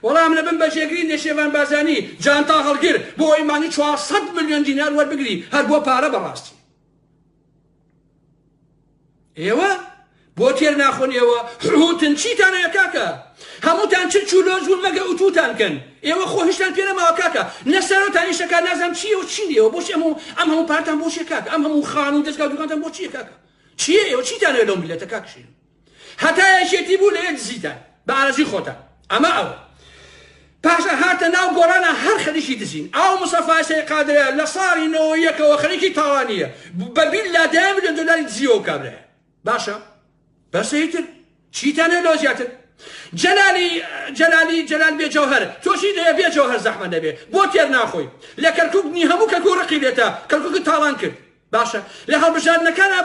وەڵام لە بن بەجێگری نێشێوان بازانی جانتا هەڵگر بۆ ئەیمانی 400 ملیۆن دینار وەربگری هەر بۆ پارە بەڕاستی ئێوە بۆ تێر ناخۆن ئێوە حوتن چیتان هەیە کاکە هەمووتان چ چولۆز بوون مەگە ئوتوتان کەن ئێوە خۆ هیچتان پێ نەماوە کاکە نەسەرۆتانی شەکە نازانم چییە و چی نیەوە بۆچی ئەم هەموو پارتان بۆ چیە کاکە ئەم هەموو خان و دەستگا و دوکانتان بۆ چییە کاکە چییە ئێوە چیتان هەیە لەو میلەتە کاکشین هەتا یەکێتی بوو لە یەک دزیتان بە ئارەزی خۆتان ئەمە ئەوە پاشا هاتە ناو گۆڕانە هەر خەریکی دزین ئەو مصطفى سەی قادرە لە ساڵی 91ەوە خەریکی تاوانیە بەبیللا 10 ملیۆن دۆلاری دزیەوە کابرایە باشە بەسەیتر چیتان هەیە لەوە زیاتر جەلال بێ جەوهەر تۆشی دەیە بێ جەوهەر زەحمە دەبێ بۆ تێر ناخۆی لە کەرکووکنی هەموو کەرکوو ڕقی لێتە کەرکووکت تاڵان کرد باشە لە هەڵبژاردنەکانە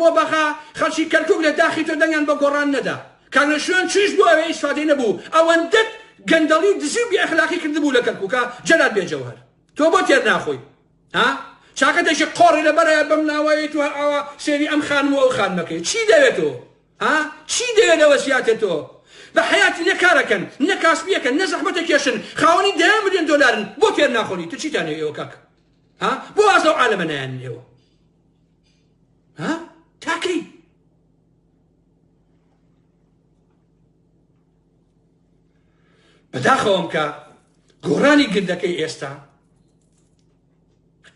بۆ بەخا خەڵکی کەرکووک لە داخی تۆ دەنگیان بە گۆڕان نەدا کانە شوێن چیش بۆ ئەوەی ئیسفادەی نەبوو ئەوەندە گەندەڵی و دزی و بێئەخلاقی کردبوو لە کەرکووکە جەلال بێ جەوهەر تۆ بۆ تێر ناخۆی ها چاکە دەشی قۆڕی لەبەرە بەم ناوایی تو ئەوە سێری ئەم خانم و ئەو خانمەکەی چی دەوێتەوە ها چی دەوێت لەوە زیاتێتەوە بە حیاتی نەکارەکەن نەکاسبیەکەن نەزەحمەتە کێشن خاوەنی 10 ملیۆن دۆلارن بۆ تێر ناخۆنی تو چیتان هەیە ئێوە کاکە ها بۆ ئاز لەو عالەمە نایان ئێوە ها تاکەی بەداخەوەم کە گۆڕانی گردەکەی ئێستا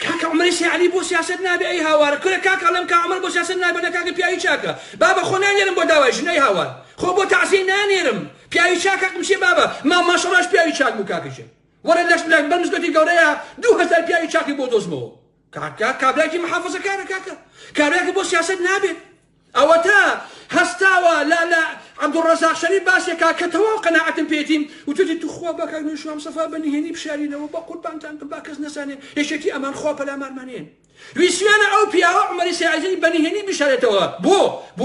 کاکە عومەری سەی عەلی بۆ سیاسەت نابێ ئەی هاوارە کورە کاکە لەم کا عومەر بۆ سیاسەت نابێ کاکە پیاوی چاکە بابە خۆ نانێرم بۆ داوای ژن ئەی هاوار خۆ بۆ تەعزیە نانێرم پیاوی چاکە مشێ بابە ماشەڵاش پیاوی چاک بوو کاکەشێ وەرە لە بەرمزگەوتی گەورەیە 2000 پیاوی چاکی بۆ دۆزمەوە کاکە کابراایکی محافەزەکارە کاکە کابراایکی بۆ سیاسەت نابێت ئەوە تا هەستاوە لا عەبدوڕەزاق شەریف باسێکا کە تەواو قەناعەتم پێتیم وتوتی تو خوا بە کاک نوێشوام سەفا بەنهێنی بشارینەوە بە قوربانتان با کەس نەزانێ یەکێتی ئەمان خوا پەلامارمانێن ویسویانە ئەو پیاوە عومەری سەی عەلی بەنهێنی بشارێتەوە بۆ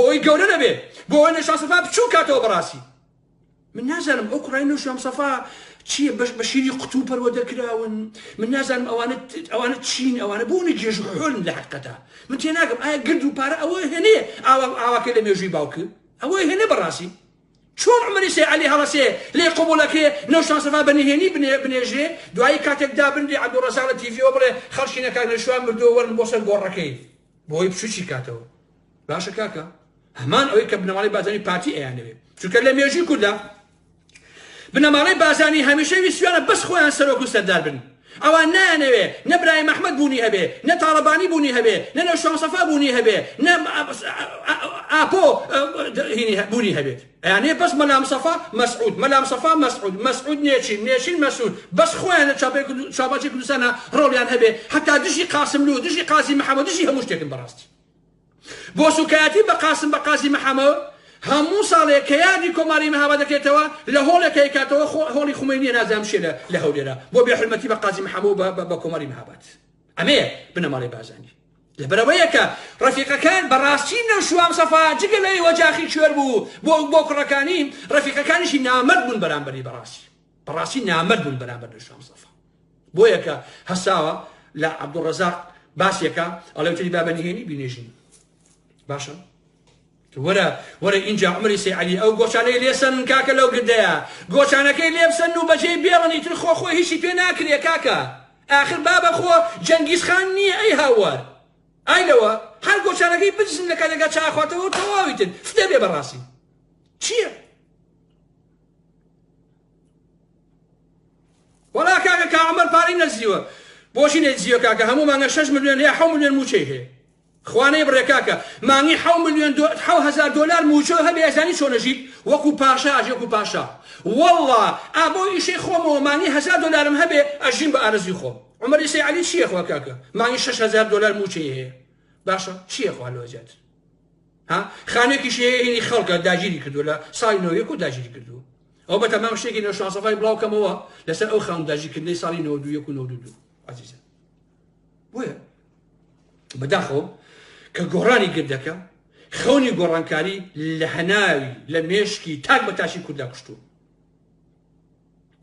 ئەوی گەورە نەبێ بۆ ئەوەی نێشان سەفا بچوو کاتەوە بەڕاستی من نازانم ئەو کوڕای نوێشوام سەفا چییە بە شیری قوتوو پەروەردە کراون من نازانم ئەوانە چین ئەوانە بۆنی گێژ و حۆلن لە حەقەتە من تێناگەم ئایا گرد و پارە ئەوە هێنێ ئاواکە لە مێژووی باوکە ئەوە هێنێ بەڕاستی چۆن عومەری سەی عەلی هەڵەسێ لێ قبوڵەکێ نەوشان سەفا بەنهێنی بنێژێ دوایی کاتێکدا بندی عەبدوڕەزاق لە تیڤیەوە بڵێ خەڵکی نەکاک نەشوان مردووە وەرن بۆ سەر گۆڕەکەی بۆی بچووکی کاتەوە باشە کاکە هەمان ئەوەی کە بنەماڵی بازانی پارتی ئەیانەوێ چونکە لە مێژووی کوردە بنەماڵەی بازانی هەمیشە ویسویانە بەس خۆیان سەرۆک و سەردار بن ئەوان نایانەوێ نە برایم ئەحمەد بوونی هەبێ نە تاڵەبانی بوونی هەبێ نە نەوشان سەفا بوونی هەبێ نە ئاپۆ بوونی هەبێت ئەیانەیە بەس مەلام سەفا مەسعود مەلام سەفا مەسعود نێچین مەسعود بەس خۆیان لە چاپاچی کوردستانە ڕۆڵیان هەبێ حتا دژی قاسملوو دژی قازی محەممەد دژی هەموو شتێکن بەڕاستی بۆ سوکایەتی بە قازی محەممەد هەموو ساڵێک کە یادی کۆماری مەهاباد دەکرێتەوە لە هۆڵێکە کاتەوە هۆڵی خومینیە نازانم شێ لە هەولێرە بۆ بێحرمەتی بە قازی محەممەد بە کۆماری مەهاباد ئەمەیە بنەماڵی بازانی لەبەرەوەیە کە ڕەفیقەکان بەڕاستی نەوشوام سەفا جگە لەوەی وەجاخی کوێر بوو بۆ کوڕەکانی ڕەفیقەکانیشی نامەرد بوون بەرامبەری بەڕاستی نامەرد بوون بەرامبەر نەوشوام سەفا بۆیە کە هەساوە لە عەبدوڕەزاق باسێکە ئەڵێ وتری با بەنهێنی بینێژین باشە وەرە اینجا عومەری سەی عەلی ئەو گۆچانەی لێسەن کاکە لەو گردەیە گۆچانەکەی لێبسەن و بەجێ بێڵن ئیتر خۆ هیچی پێ ناکرێ کاکە ئاخر بابە خۆ جەنگیز خان نییە ئەی هاوار ئایلەوە هەر گۆچانەکەی بچن لە کاتێکا چاخواتەوە تەواویتن فتە بێ بەڕاستی چییە؟ وەڵا کاکە کا عومەر پارەی نەزیوە بۆچی نەزیوە کاکە هەموو مانگە 6 ملیۆن هەیە 7 ملیۆن موچەی هەیە خوانەی بڕێ کاکە مانگی 7,000 دۆلار موچۆ هەبێ ئەزانی چۆنەژیت وەکو پاشا وەڵڵا ئابۆ ئیشەی خۆمەوە مانگی 1000 دۆلارم هەبێ ئەژین بە ئارەزوی خۆم عومەری سەی عەلی چییە خوا کاکە مانگی 6,000 دۆلار موچەی هەیە باشە چییە خوا لەوە زیاتر خانێکیش هێنی خەڵکە داگیری کردو لە ساڵی 91 داگیری کردو ئەو بە تەمام شتێکی لە شانسەفای بڵاوکەمەوە لەسەر ئەو خاون داگیرکردنەی ساڵی 92 و 92 عزیزە بۆیە بەداخەوە کە گۆڕانی گردەکە خەونی گۆڕانکاری لە هەناوی لە مێشکی تاک بە تاشی کووردا کوشتووە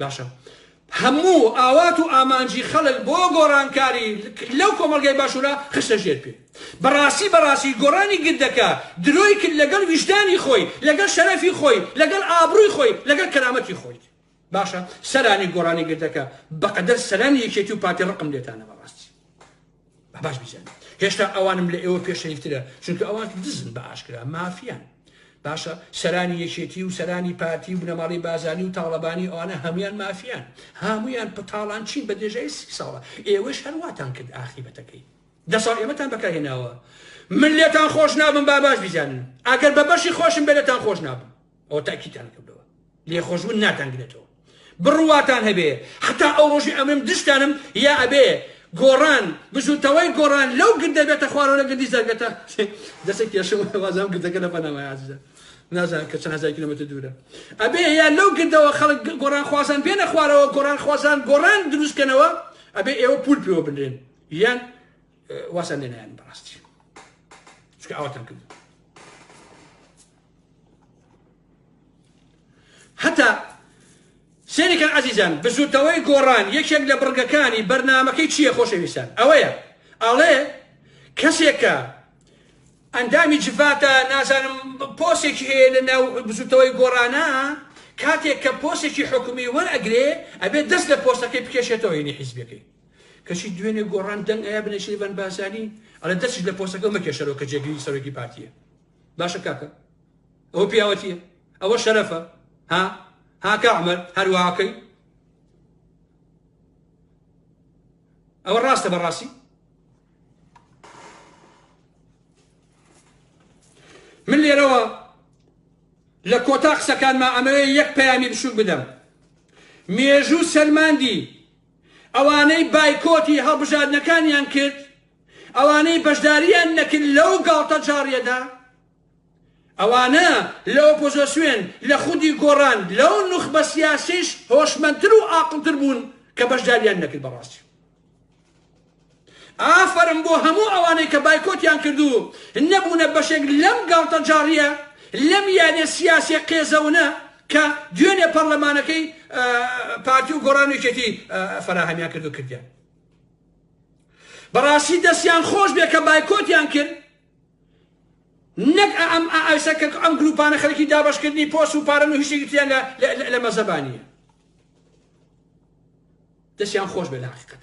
باشە هەموو ئاوات و ئامانجی خەڵک بۆ گۆڕانکاری لەو کۆمەڵگەی باشوورە خستە ژێر پێ بەڕاستی گۆڕانی گردەکە درۆی کرد لەگەڵ ویژدانی خۆی لەگەڵ شەرەفی خۆی لەگەڵ ئابڕووی خۆی لەگەڵ کەرامەتی خۆی باشە سەرانی گۆڕانی گردەکە بەقەدەر سەرانی یەکێتی و پاتی ڕقم لێتانە بەڕاستی باش بیزانین هێشتا ئەوانم لە ئێوە پێشەریفترە چونکە ئەوان دزن بە ئاشکرا مافیان باشە سەرانی یەکێتی و سەرانی پارتی و بنەماڵی بازانی و تاڵەبانی ئەوانە هەمویان مافیان هەمویان پتاڵان چین بە دێژەی 30 ساڵە ئێوەش هەرواتان کرد ئاخیبەتەکەی 10 ساڵ ئێمەتان بەکارهێناوە من لێتان خۆش نابم با باش بیزانن ئەگەر بە بەشی خۆشم بێ لێتان خۆش نابم ئەو تاکیدتان کردەوە لێ خۆشبوون ناتانگرێتەوە بڕواتان هەبێ حتا ئەو ڕۆژی ئەمەم دشتانم یا ئەبێ گۆڕان بزوتەوەی گۆڕان لەو گردە بێتە خوارەوە لە گردی زەرگەتە دەستێک کێشم وازام گردەکە لە بەنامای عزیزە نازانم کە چەند هەزار کیلۆمەتر دوورە ئەبێ یا لەو گردەوە خەڵک گۆڕان خوازان بێنە خوارەوە گۆڕان خوازان گۆڕان دروستکەنەوە ئەبێ ئێوە پول پێوە بنرێن یان واسان لێنایان بەڕاستی چکە ئاواتان کرد هەتا سێنێکن عزیزان بزوتەوەی گۆڕان یەکێک لە بڕگەکانی بەرنامەکەی چییە خۆشەویستان ئەوەیە ئەڵێ کەسێکە ئەندامی جفاتە نازانم پۆسێکی هەیە لە ناو بزوتەوەی گۆڕانە کاتێک کە پۆسێکی حکومی وەرئەگرێ ئەبێت دەست لە پۆستەکەی بکێشێتەوە هێنی حیزبەکەی کەشی دوێنێ گۆڕان دەنگ ئەیە بنێشی لەڤەن بازانی ئەڵێ دەستش لە پۆستەکە مەکێشەرەوە کە جێگیری سەرۆکی پارتیە باشە کاکە ئەوە پیاوەتیە ئەوە شەرەفە هاکە عمەر هەروواکەی ئەوە ڕاستە بەڕاستی من لێرەوە لە کۆتا قسەکانمان ئەمەوێ یەک پەیامی بچووک بدەم مێژوو سەلماندی ئەوانەی بایکۆتی هەڵبژاردنەکانیان کرد ئەوانەی بەشداریان نەکرد لەو گاڵتە جاڕیەدا ئەوانە لە ئۆپۆزۆسیۆن لە خودی گۆڕان لەو نوخبە سیاسیش هۆشمەندتر و عاقڵتر بوون کە بەشداریان نەکرد بەڕاستی ئافەرم بۆ هەموو ئەوانەی کە بایکۆتیان کردو نەبوونە بەشێک لەم گاڵتە جاڕیە لەم یانێ سیاسی قێزەونە کە دوێنێ پەرلەمانەکەی پارتی و گۆڕانێکێتی فەراهەمیان کردو کردیان بەڕاستی دەستیان خۆش بێ کە بایکۆتیان کرد نەک ئەم گروپانە خەڵکی دابەشکردنی پۆست و پارەن و هیچێکیان لە مەزەبانیە دەستیان خۆش بێ لە حەقیقەت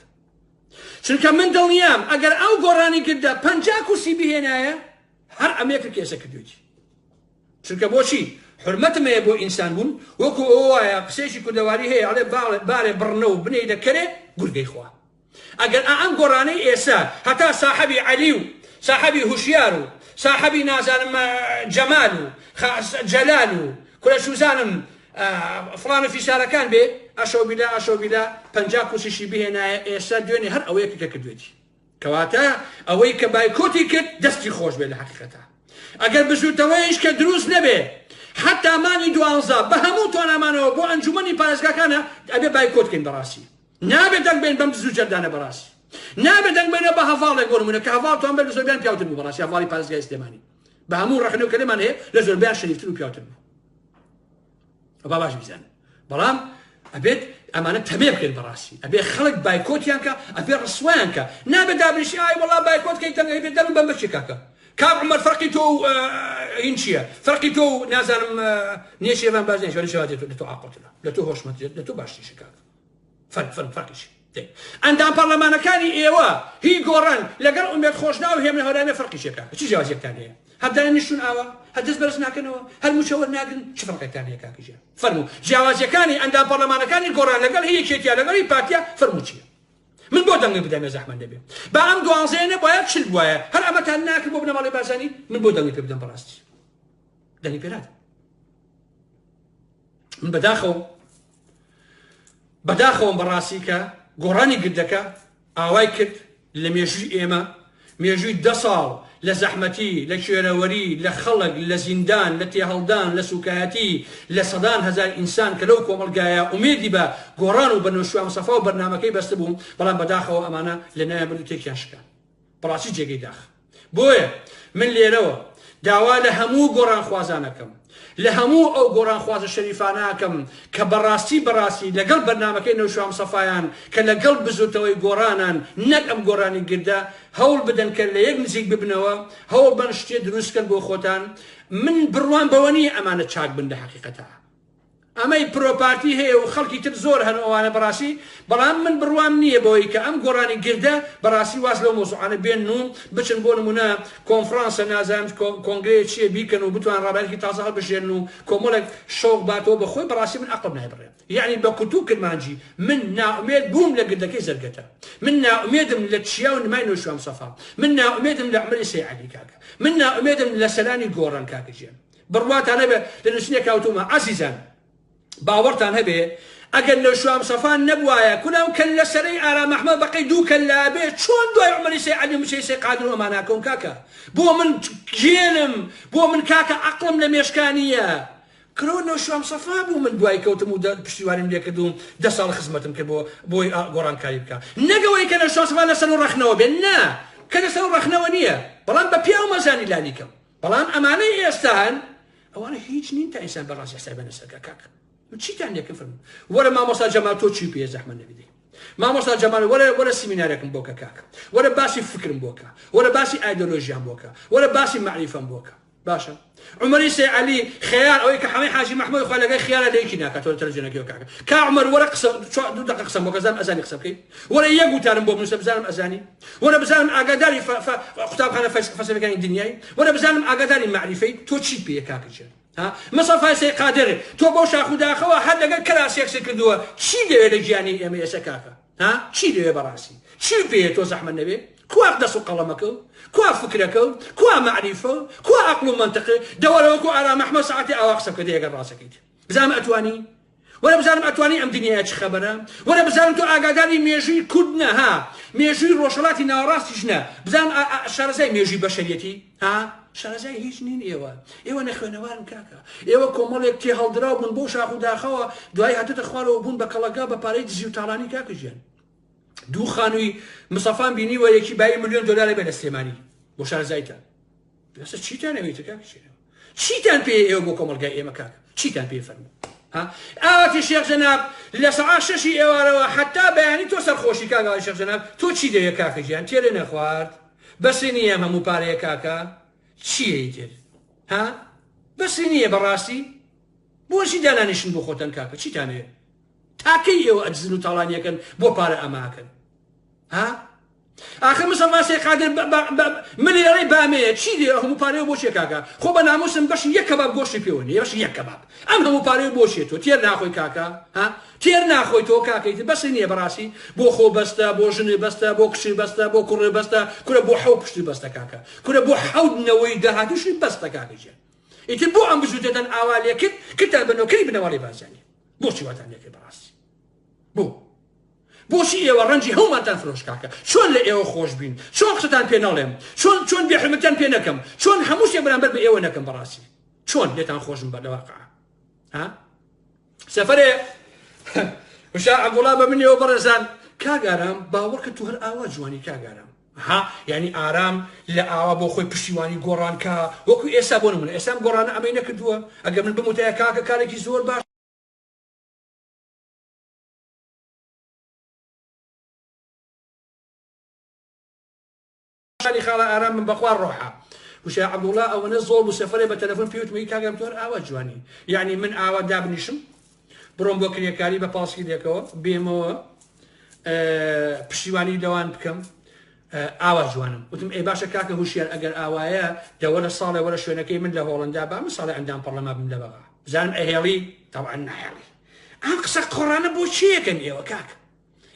چونکە من دڵنیام ئەگەر ئەو گۆڕانی کردە 50 کورسی بهێنایە هەر ئەمێکە کێسە کردوێتی چونکە بۆچی حرمەتم هەیە بۆ ئینسان بوون وەکو ئەو وایە قسێکی کوردەواری هەیە ئەڵێ بارێ بڕنە و بنەی دەکەرێ گورگەی خوا ئەگەر ئەم گۆڕانەی ئێستا هەتا ساحەبی عەلی و ساحەبی هوشیار و ساحەبی نازانم جەمال و جەلال و کورە شوزانم فڵانە فیسارەکان بێ ئەشەو بیلا 50 کورسیشی بهێنایە ئێستا دوێنێ هەر ئەوەیەکە کردوێتی کەواتە ئەوەی کە بایکۆتی کرد دەستی خۆش بێ لە حەقیقەتە ئەگەر بزوتەوەیش کە دروست نەبێ حتا مانی 12 بە هەموو تۆنامانەوە بۆ ئەنجومەنی پارێزگاکانە ئەبێ بایکۆتکەین بەڕاستی نابێت دەنگ بێن بەم زوو جەردانە بەڕاستی نابێت دەنگ بێنە بە هەڤاڵێک گۆڕمونە کە هەڤاڵتان بێت لە زۆربیان پیاوتر بوو بەڕاستی هەڤاڵی پارێزگای سلێمانی بە هەموو ڕەخنەوە کە لێمان هەیە لە زۆربیان شەریفتر و پیاوتر بوو ئەوە باش بیزانن بەڵام ئەبێت ئەمانە تەمێ بکەن بەڕاستی ئەبێ خەڵک بایکۆتیان کە ئەبێ ڕسوایان کە نابێت دابریشی ئای وەڵا بایکۆت کەی دەنگ هەبێت دەرم بەم بەچی کاکە کام عمر فەرقی تۆ و هین چییە فەرقی تۆ و نازانم نێشێوان باز نێشێ شەواتێت لە تۆ عاقڵترە لە تۆ هۆشمەندترە لە تۆ باشتریشە کاکە فەرقیشی ئەندام پەرلەمانەکانی ئێوە هی گۆڕان لەگەڵ ئومێد خۆشنا و هێمنە هەرانە فەرقیشێکە چی جیاوازێکتان هەیە هەردانە نیشتون ئاوە هەر دەست بەرز ناکەنەوە هەر موچەوە ناگرن چ فەرقێکتان هەیە کاکەجیان فەرموو جیاوازیەکانی ئەندام پەرلەمانەکانی گۆڕان لەگەڵ هەیەکێتیە لەگەڵی پارتیا فەرموو چییە من بۆ دەنگ بدەمێ زەحمەت دەبێت بە ئەم 12 باید چل بواە هەر ئەمەتان ناکرد بۆ بنەماڵی بازانی من بۆ دەنگی پێ بدەم بەڕاستی دەنگی پێرات من بەداخەوەم بەڕاستی کە گۆڕانی گردەکە ئاوای کرد لە مێژووی ئێمە مێژووی 10 ساڵ لە زەحمەتی لە کوێرەوەری لە خەڵک لە زیندان لە تێهەڵدان لە سوکایەتی لە سەدان هەزار ئینسان کە لەو کۆمەلگایە ئومێدی بە گۆڕان و بە نەوشوان مستەفا و بەرنامەکەی بەستە بووم بەڵام بەداخەوە ئەمانە لە نایە بردو تێکیان شکا بەڕاستی جێگەی داخ بۆیە من لێرەوە داوا لە هەموو گۆڕان خوازانەکەم لە هەموو ئەو گۆڕان خوازە شەریفانەکەم کە بەڕاستی لەگەڵ بەرنامەکەی نەوشوان مستەفایان کە لەگەڵ بزوتەوەی گۆڕانان نەک ئەم گۆڕانی گردە هەوڵ بدەن کە لە یەک نزیک ببنەوە هەوڵ بن شتێ دروستکەن بۆ خۆتان من بڕوان بەوە نیە ئەمانە چاک بن لە حەقیقەتە ئەمەی پرۆپارتی هەیە و خەڵکی تر زۆر هەن ئەوانە بەڕاستی بەڵام من بڕوام نییە بەوەی کە ئەم گۆڕانی گردە بەڕاستی واز لەو مۆزوعانە بێن و بچن بۆ نمونە کۆنفرانسە نازانم کۆنگرەیە چیە بیکەن و بتوان ڕابەرێکی تازە هەڵبژێن و کۆمەڵێک شەوق باتەوە بەخۆی بەڕاستی من عەقڵم نایبڕێ یعنی بە کوتوو کرمانجی من ناومێد بووم لە گردەکەی زەرگەتە من ناومێدم لە چیا و نمای نەوشوان مستەفا من ناومێدم لە عومەری سەی عەلی کاکە من ناومێدم لە سەلانی گۆڕان کاکەجیان بڕواتان هەبێ لە نووسینێک هاتوومە عەزیزان باوەڕتان هەبێ ئەگەر نەوشوان مستەفا نەبوایە کولام کەن لە سەرەی ئارام ئەحمەد بەقەی دوو کەللا بێ چۆن دوای عومەری سەی عەلی و موسەی سەی قادر و ئەماناکەون کاکە بۆ من گێنم بۆ من کاکە عەقڵم لە مێشکانیە کرۆ نەوشوان مستەفا بوو من دوای کەوتم و پشتیوانیم لێ کردوم 10 ساڵ خزمەتم کرد بۆی گۆڕانکاری بکە نەگەوەی کە نەوشوان مستەفا لەسەر و ڕەخنەوە بێن نا کە لەسەر و ڕەخنەوە نییە بەڵام بە پیا و مەزانی لانی کەم بەڵام ئەمانەی ئێستان ئەوانە هیچ نین تا ئینسان بەڕاستی حسابە نەسەرکە کاکە چیتان لێ کەفرم وەرە مامۆستا جەمال تۆ چی پێ زەحمەت نەبیدەی مامۆستا جەمال وەرە سیمینارێکم بۆکە کاکە وەرە باسی فکرم بۆکە وەرە باسی ئایدۆلۆژیام بۆکە وەرە باسی معریفەم بۆکە باشە عومەری سەی عەلی خەیار ئەوەی کە حەمەی حاجی مەحموود خوا لەگەی خیارە لێکی ناکاتەوە تەلەڤیزیۆنەکەیەوە کاکە کا عومەر وەرە قسە 2 دقیقە قسەم بۆکە زانم ئەزانی قسە بکەیت وەرە یەک وتارم بۆ بنووسە بزانم ئەزانی وەرە بزانم ئاگاداری قوتابخانە فەلسەفەکانی دنیای وەرە بزانم ئاگاداری معریفەی تۆ چی پێیە کاکەجیان مستەفای سەی قادر تۆ بۆ شاخوداخەوە هەر لەگەڵ کەراسێکسە کردووە چی دەوێت لە گیانی ئێمە ئێستا کاکە چی دەوێت بەڕاستی چی پێیە تۆ زەحمەت نەبێ کوا دەست و قەڵەمەکە کوا فکرەکە کوا معریفە کوا عەقڵ و مەنتەقە دەوەرەوەکو ئارام ئەحمەد سەعاتی ئاوا قسە بکە دەیەگەر ڕاستەکەیت بزانم ئەتوانی وەرە بزانم ئەتوانی ئەم دنیاە چ خەبەرە وەرە بزانم تۆ ئاگاداری مێژووی کورد نەها مێژووی ڕۆژهەڵاتی ناوەڕاستیش نە بزانم شارەزای مێژووی بەشەریەتی شارەزای هیچ نین ئێوە نەخوێنەوارن کاکە ئێوە کۆمەڵێک تێ هەڵدراو بوون بۆ شاخ و داخەوە دوای هاتۆتە خوارەوە بوون بە کەڵەگا بە پارەی دزی و تاڵانی کاکە ژیان دوو خانووی مستەفان بینیوە یەکی بای $1,000,000 بێنە سلێمانی بۆ شارەزایتان لەسەر چیتان ئەوێتە کاکە چیتان پێ ئێوە بۆ کۆمەلگای ئێمە کاکە چیتان پێ فەرموو ئاواتی شێخ جەناب لە سەعات 6 ئێوارەوە حتا بەیانی تۆ سەرخۆشی کاکە شێخ جەناب تۆ چی دەوێت کاکە گیان تێرە نەخوارد بەسی نییە هەموو پارەیە کاکە چییە تر بەسی نییە بەڕاستی بۆچی دانانیشن بۆ خۆتەن کاکە چیتانێ تاکەی ئێوە ئەجزن و تاڵانیەکەن بۆ پارە ئەماکەن آخر مستەفا سەی قادر ملیێڕەی بامەیە چی دێ هەموو پارەیە بۆ چێ کاکە خۆ بە ناموسم بەشی یەک کەباب گۆشتی پێوە نیە بەشی یەک کەباب ئەم هەموو پارەیە بۆ چێت تۆ تێر ناخۆی کاکە تێر ناخۆی تۆ کاکەیت بەسی نییە بەڕاستی بۆ خۆ بەستە بۆ ژنی بەستە بۆ کشی بەستە بۆ کوڕی بەستە کورە بۆ حەوت پشتی بەستە کاکە کورە بۆ حەوتنەوەی داهاتیشی بەستە کاکەجێ ئیتر بۆ ئەم بزوتێتەن ئاوا لێ کرد کتان بنەوەکەی بنەوەڵی بازانێ بۆچی واتان لێکرد بەڕاستی بۆچی ئێوە ڕەنجی هەمومانتان فرۆش کاکە چۆن لە ئێوە خۆش بین چۆن قسەتان پێ نەڵێم چۆن بێحرمەتیان پێ نەکەم چۆن هەموو شتێک بەرامبەر بە ئێوە نەکەم بەڕاستی چۆن لێتان خۆشم بە لەواقع سەفەرێ وشا عەبدوڵڵا بە منیەوە بەڕێزان کاگارام باوەڕکە تو هەر ئاوا جوانی کاگارام یعنی ئارام لە ئاوا بۆ خۆی پشتیوانی گۆڕان کا وەکو ئێستا بۆ نمونە ئێستام گۆڕانە ئەمەی نەکردووە ئەگەر من بموتەیە کاکە کارێکی زۆر باش خاڵە ئارام من بەخوار ڕۆحە وشا عەبدوڵڵا ئەوەنە زۆر بوو سەفەرێ بە تەلەفۆن پێوتمی کاگەم تۆ هەر ئاوا جوانی یعنی من ئاوا دابنیشم بڕۆم بۆ کرێکاری بە پاسکی دێکەوە بێمەوە پشتیوانی لەوان بکەم ئاوا جوانم وتم ئەی باشە کاکە هوشیار ئەگەر ئاوایە دەوەرە ساڵێ وەرە شوێنەکەی من لە هۆڵەندا با من ساڵی ئەندام پەرلەما بم لە بەغا بزانم ئەهێڵی تەبعەن نەهێڵی ئەم قسە قۆڕانە بۆ چیەکەن ئێوە کاکە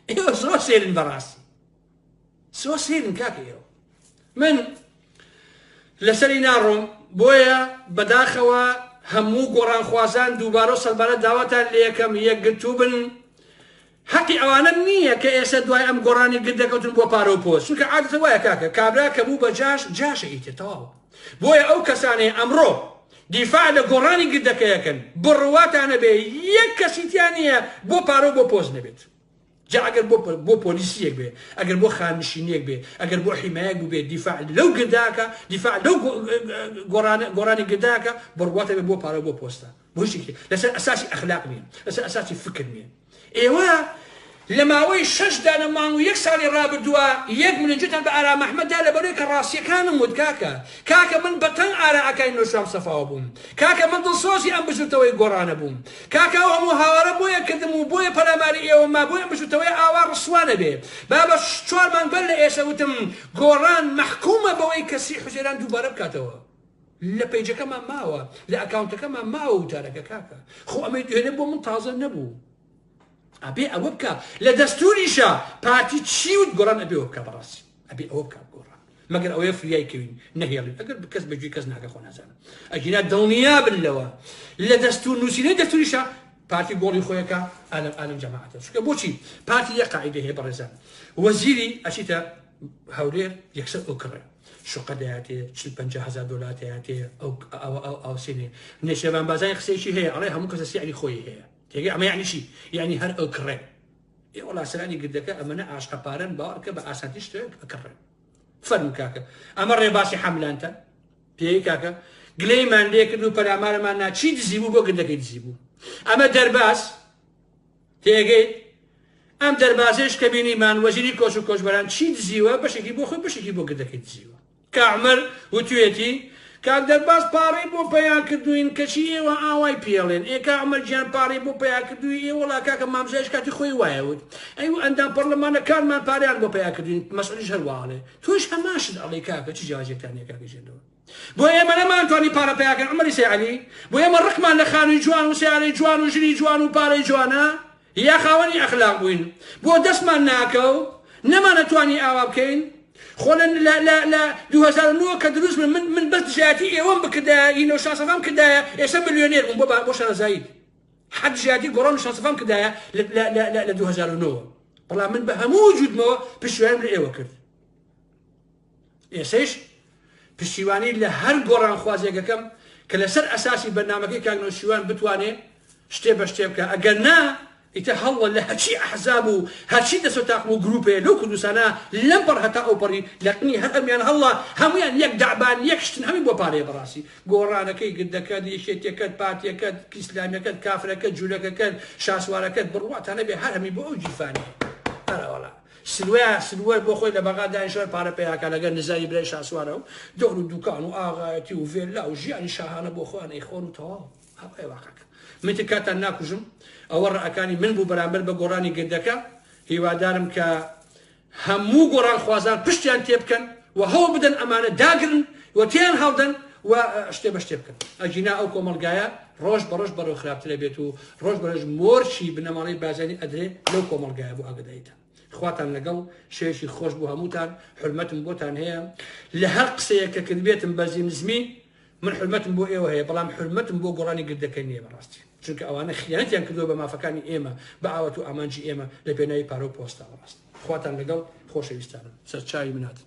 ئێوە زۆر سێرن بەڕاستی زۆر سێرن کاکە ئێوە من لەسەری ناڕۆم بۆیە بەداخەوە هەموو گۆڕانخوازان دووبارە و سەلبارە داواتان لێ یەکەم یەکگرتوو بن حەقی ئەوانە نییە کە ئێستا دوای ئەم گۆڕانی گردەکەوتن بۆ پارە و پۆست چونکە عادەتە وایە کاکە کابرا کە بوو بە جاشە ئیتر تەواو بۆیە ئەو کەسانەیە ئەمڕۆ دیفاع لە گۆڕانی گردەکەیەکەن بڕواتانە بێ یەک کەسیتیان نییە بۆ پارە و بۆ پۆست نەبێت جا ئەگەر بۆ پۆلیسیەک بێ ئەگەر بۆ خانشینیەک بێ ئەگەر بۆ حیمایەک بێ دیفاع لەو گرداکە دیفاع لەو گۆڕانی گرداکە بڕواتە بێ بۆ پارە بۆ پۆستە بۆ شتێکی لەسەر ئەساسی ئەخلاق نیە لەسەر ئەساسی فکر نیە ئێوە لە ماوەی 6 دانەمان و 1 ساڵی ڕابردووە یەک منجتان بە ئارام ئەحمەددا لەبەرەوەی کە ڕاستیەکانم وت کاکە من بەتەنگ ئاراعەکانی نۆشام سەفاوە بووم کاکە من دڵسۆزی ئەم بژوتەوەی گۆڕانە بووم کاکە ئەو هەموو هاوارە بۆیە کردم و بۆیە پەلاماری ئێوە ما بۆیە ئەم بژوتەوەی ئاوا ڕسوانە بێ با بە 4 مانگ بەر لە ئێستا وتم گۆڕان مەحکومە بەوەی کەسی حوزێران دووبارە بکاتەوە لە پەیجەکەمان ماوە لە ئەکاونتەکەمان ماوە وتارەکە کاکە خۆ ئەمەی دوێنێ بۆ من تازە نەبوو ئەبێ ئەوە بکە لە دەستوریشە پارتی چیوت گۆڕان ئەبێ ئەوە بکە بەڕاستی ئەبێ ئەوە بکە گۆڕان مەگەر ئەوەیە فریای کەوین نەهێڵین ئەگەر کەس بەجێ کەس ناکە خۆ نازانم ئەگینا دڵنیا بن لەوە لە دەستور نووسینەی دەستوریشە پارتی گۆڕی خۆیەکە ئالم جەماعەتە چونکە بۆچی پارتی یەک قاعیدە هەیە بەڕێزان وەزیری ئەچیتە هەولێر یەکسەر ئەو کڕێ شوقە دەهاتێ 50,000 دۆلار دەهاتێ ئەو سێنێ نێشێوان بازای قسەیەکی هەیە ئەڵێ هەموو کەسە سیعری خۆی هەیە تێگەی ئەمە یعنی چی یعنی هەر ئەو کڕێ وڵا سەرانی گردەکە ئەمەنە ئاشقەپارن باوەڕکە بە ئاسانتی شتێک ئەکڕێن فەرمو کاکە ئەمە ڕێباسی حەملانتە پێی کاکە گلەیمان لێ کرد و پەلامارەمان ناچی دزی بوو بۆ گردەکەی دزی بوو ئەمە دەرباز تێگەی ئەم دەربازێش کە بینیمان وەزیری کۆچ و کۆچبەران چی دزیوە بەشێکی بۆ خۆی بەشێکی بۆ گردەکەی دزیوە کاعمەر وتوێتی کاک دەرباز پاڕی بۆ پەیان کردوین کەچی ئێوە ئاوای پێڵێن ئێکا ئەمەر گیان پاڕی بۆ پەیان کردووی ئێوەڵا کاکە مامزایش کاتی خۆی وایەوت ئەی ئەندام پەرلەمانەکانمان پاریان بۆ پەیان کردوین مەسئولیش هەرواڵێ تۆش هەماشت ئەڵێ کاکە چی جیاوازێکتانە کاکەژێنەوە بۆ ئێمە نەمانتوانی پارە پەیاکەن عمەری سەیعەلی بۆ ئێمە ڕقمان لە خانووی جوان و سیارەی جوان و ژنی جوان و پارەی جوانە یا خاوەنی ئەخلاق بووین بۆ دەستمان ناکە و نەمانەتوانی ئاوا بکەین خۆن لە 2009 کە دروست من بەس دژایەتی ئێوەم بکردایە ئینە و شانسەفام کردایە ئێستا ملیۆنێر بووم بۆ شارەزایی حەد دژایەتی گۆڕان و شانسەفام کردایە لە 2009 بەڵام من بە هەموو وجودمەوە پشتیوانیم لە ئێوە کرد ئێسەیش پشتیوانی لە هەر گۆڕان خوازێکەکەم کە لەسەر ئەساسی بەرنامەکەی کاکنەوشیوان بتوانێت شتێ بە شتێ بکە ئەگەر نا ئیتە هەڵە لە هەرچی ئەحزاب و هەرچی دەسەتاق و گروپێ لەو کوردستانە لەم پەڕ هەتا ئەو پەڕی لەقنی هەر ئەمیان هەڵە هەمویان یەک داعبان یەک شتن هەمی بۆ پارەیە بەڕاستی گۆڕانەکەی گردەکەت یەکێتیەکەت پارتیەکەت ئیسلامیەکەت کافرەکەت جوولەکەکەت شاسوارەکەت بڕواتانە بێ هەر هەمی بۆ ئەو جیفانی هەرەوەڵا سلوەر بۆ خۆی لە بەغا دانیشتوار پارە پێیاکە لەگەر نزاری برای شاسوارە و دۆر و دوکان و ئاغایەتی و ڤێلا و ژیانی شاهانە بۆ خۆیان ئەیخۆن و تەواو هەڵێ واقعەکە من کاتان ناکوژم ئەوە ڕەکانی من بوو بەرامبەر بە گۆڕانی گردەکە هیوادارم کە هەموو گۆڕان خوازان پشتیان تێ بکەن و هەوڵ بدەن ئەمانە داگرن و تیان هەڵدەن و شتێ بە شتێ بکەن ئەجینا ئەو کۆمەڵگایە ڕۆژ بەڕۆژ بەرەو خراپترە بێت و ڕۆژ بەڕۆژ مۆرچی بنەماڵی بازانی ئەدرێ لەو کۆمەڵگایە بۆ ئاگدایتە خواتان لەگەڵ شێشی خۆش بۆ هەمووتان حرمەتم بۆتان هەیە لە هەر قسەیە کە کردبێتم بەزی نزمی من حرمەتم بۆ ئێوە هەیە بەڵام حرمەتم بۆ گۆڕانی گردەکە نییە بەڕاستی چونکە ئەوانە خیانەتیان کردووە بە مافەکانی ئێمە بە ئاوەت و ئامانجی ئێمە لە پێناوی پارە و پۆستە بەڕاست خواتان لەگەڵ خۆشەویستانم سەرچاوی منات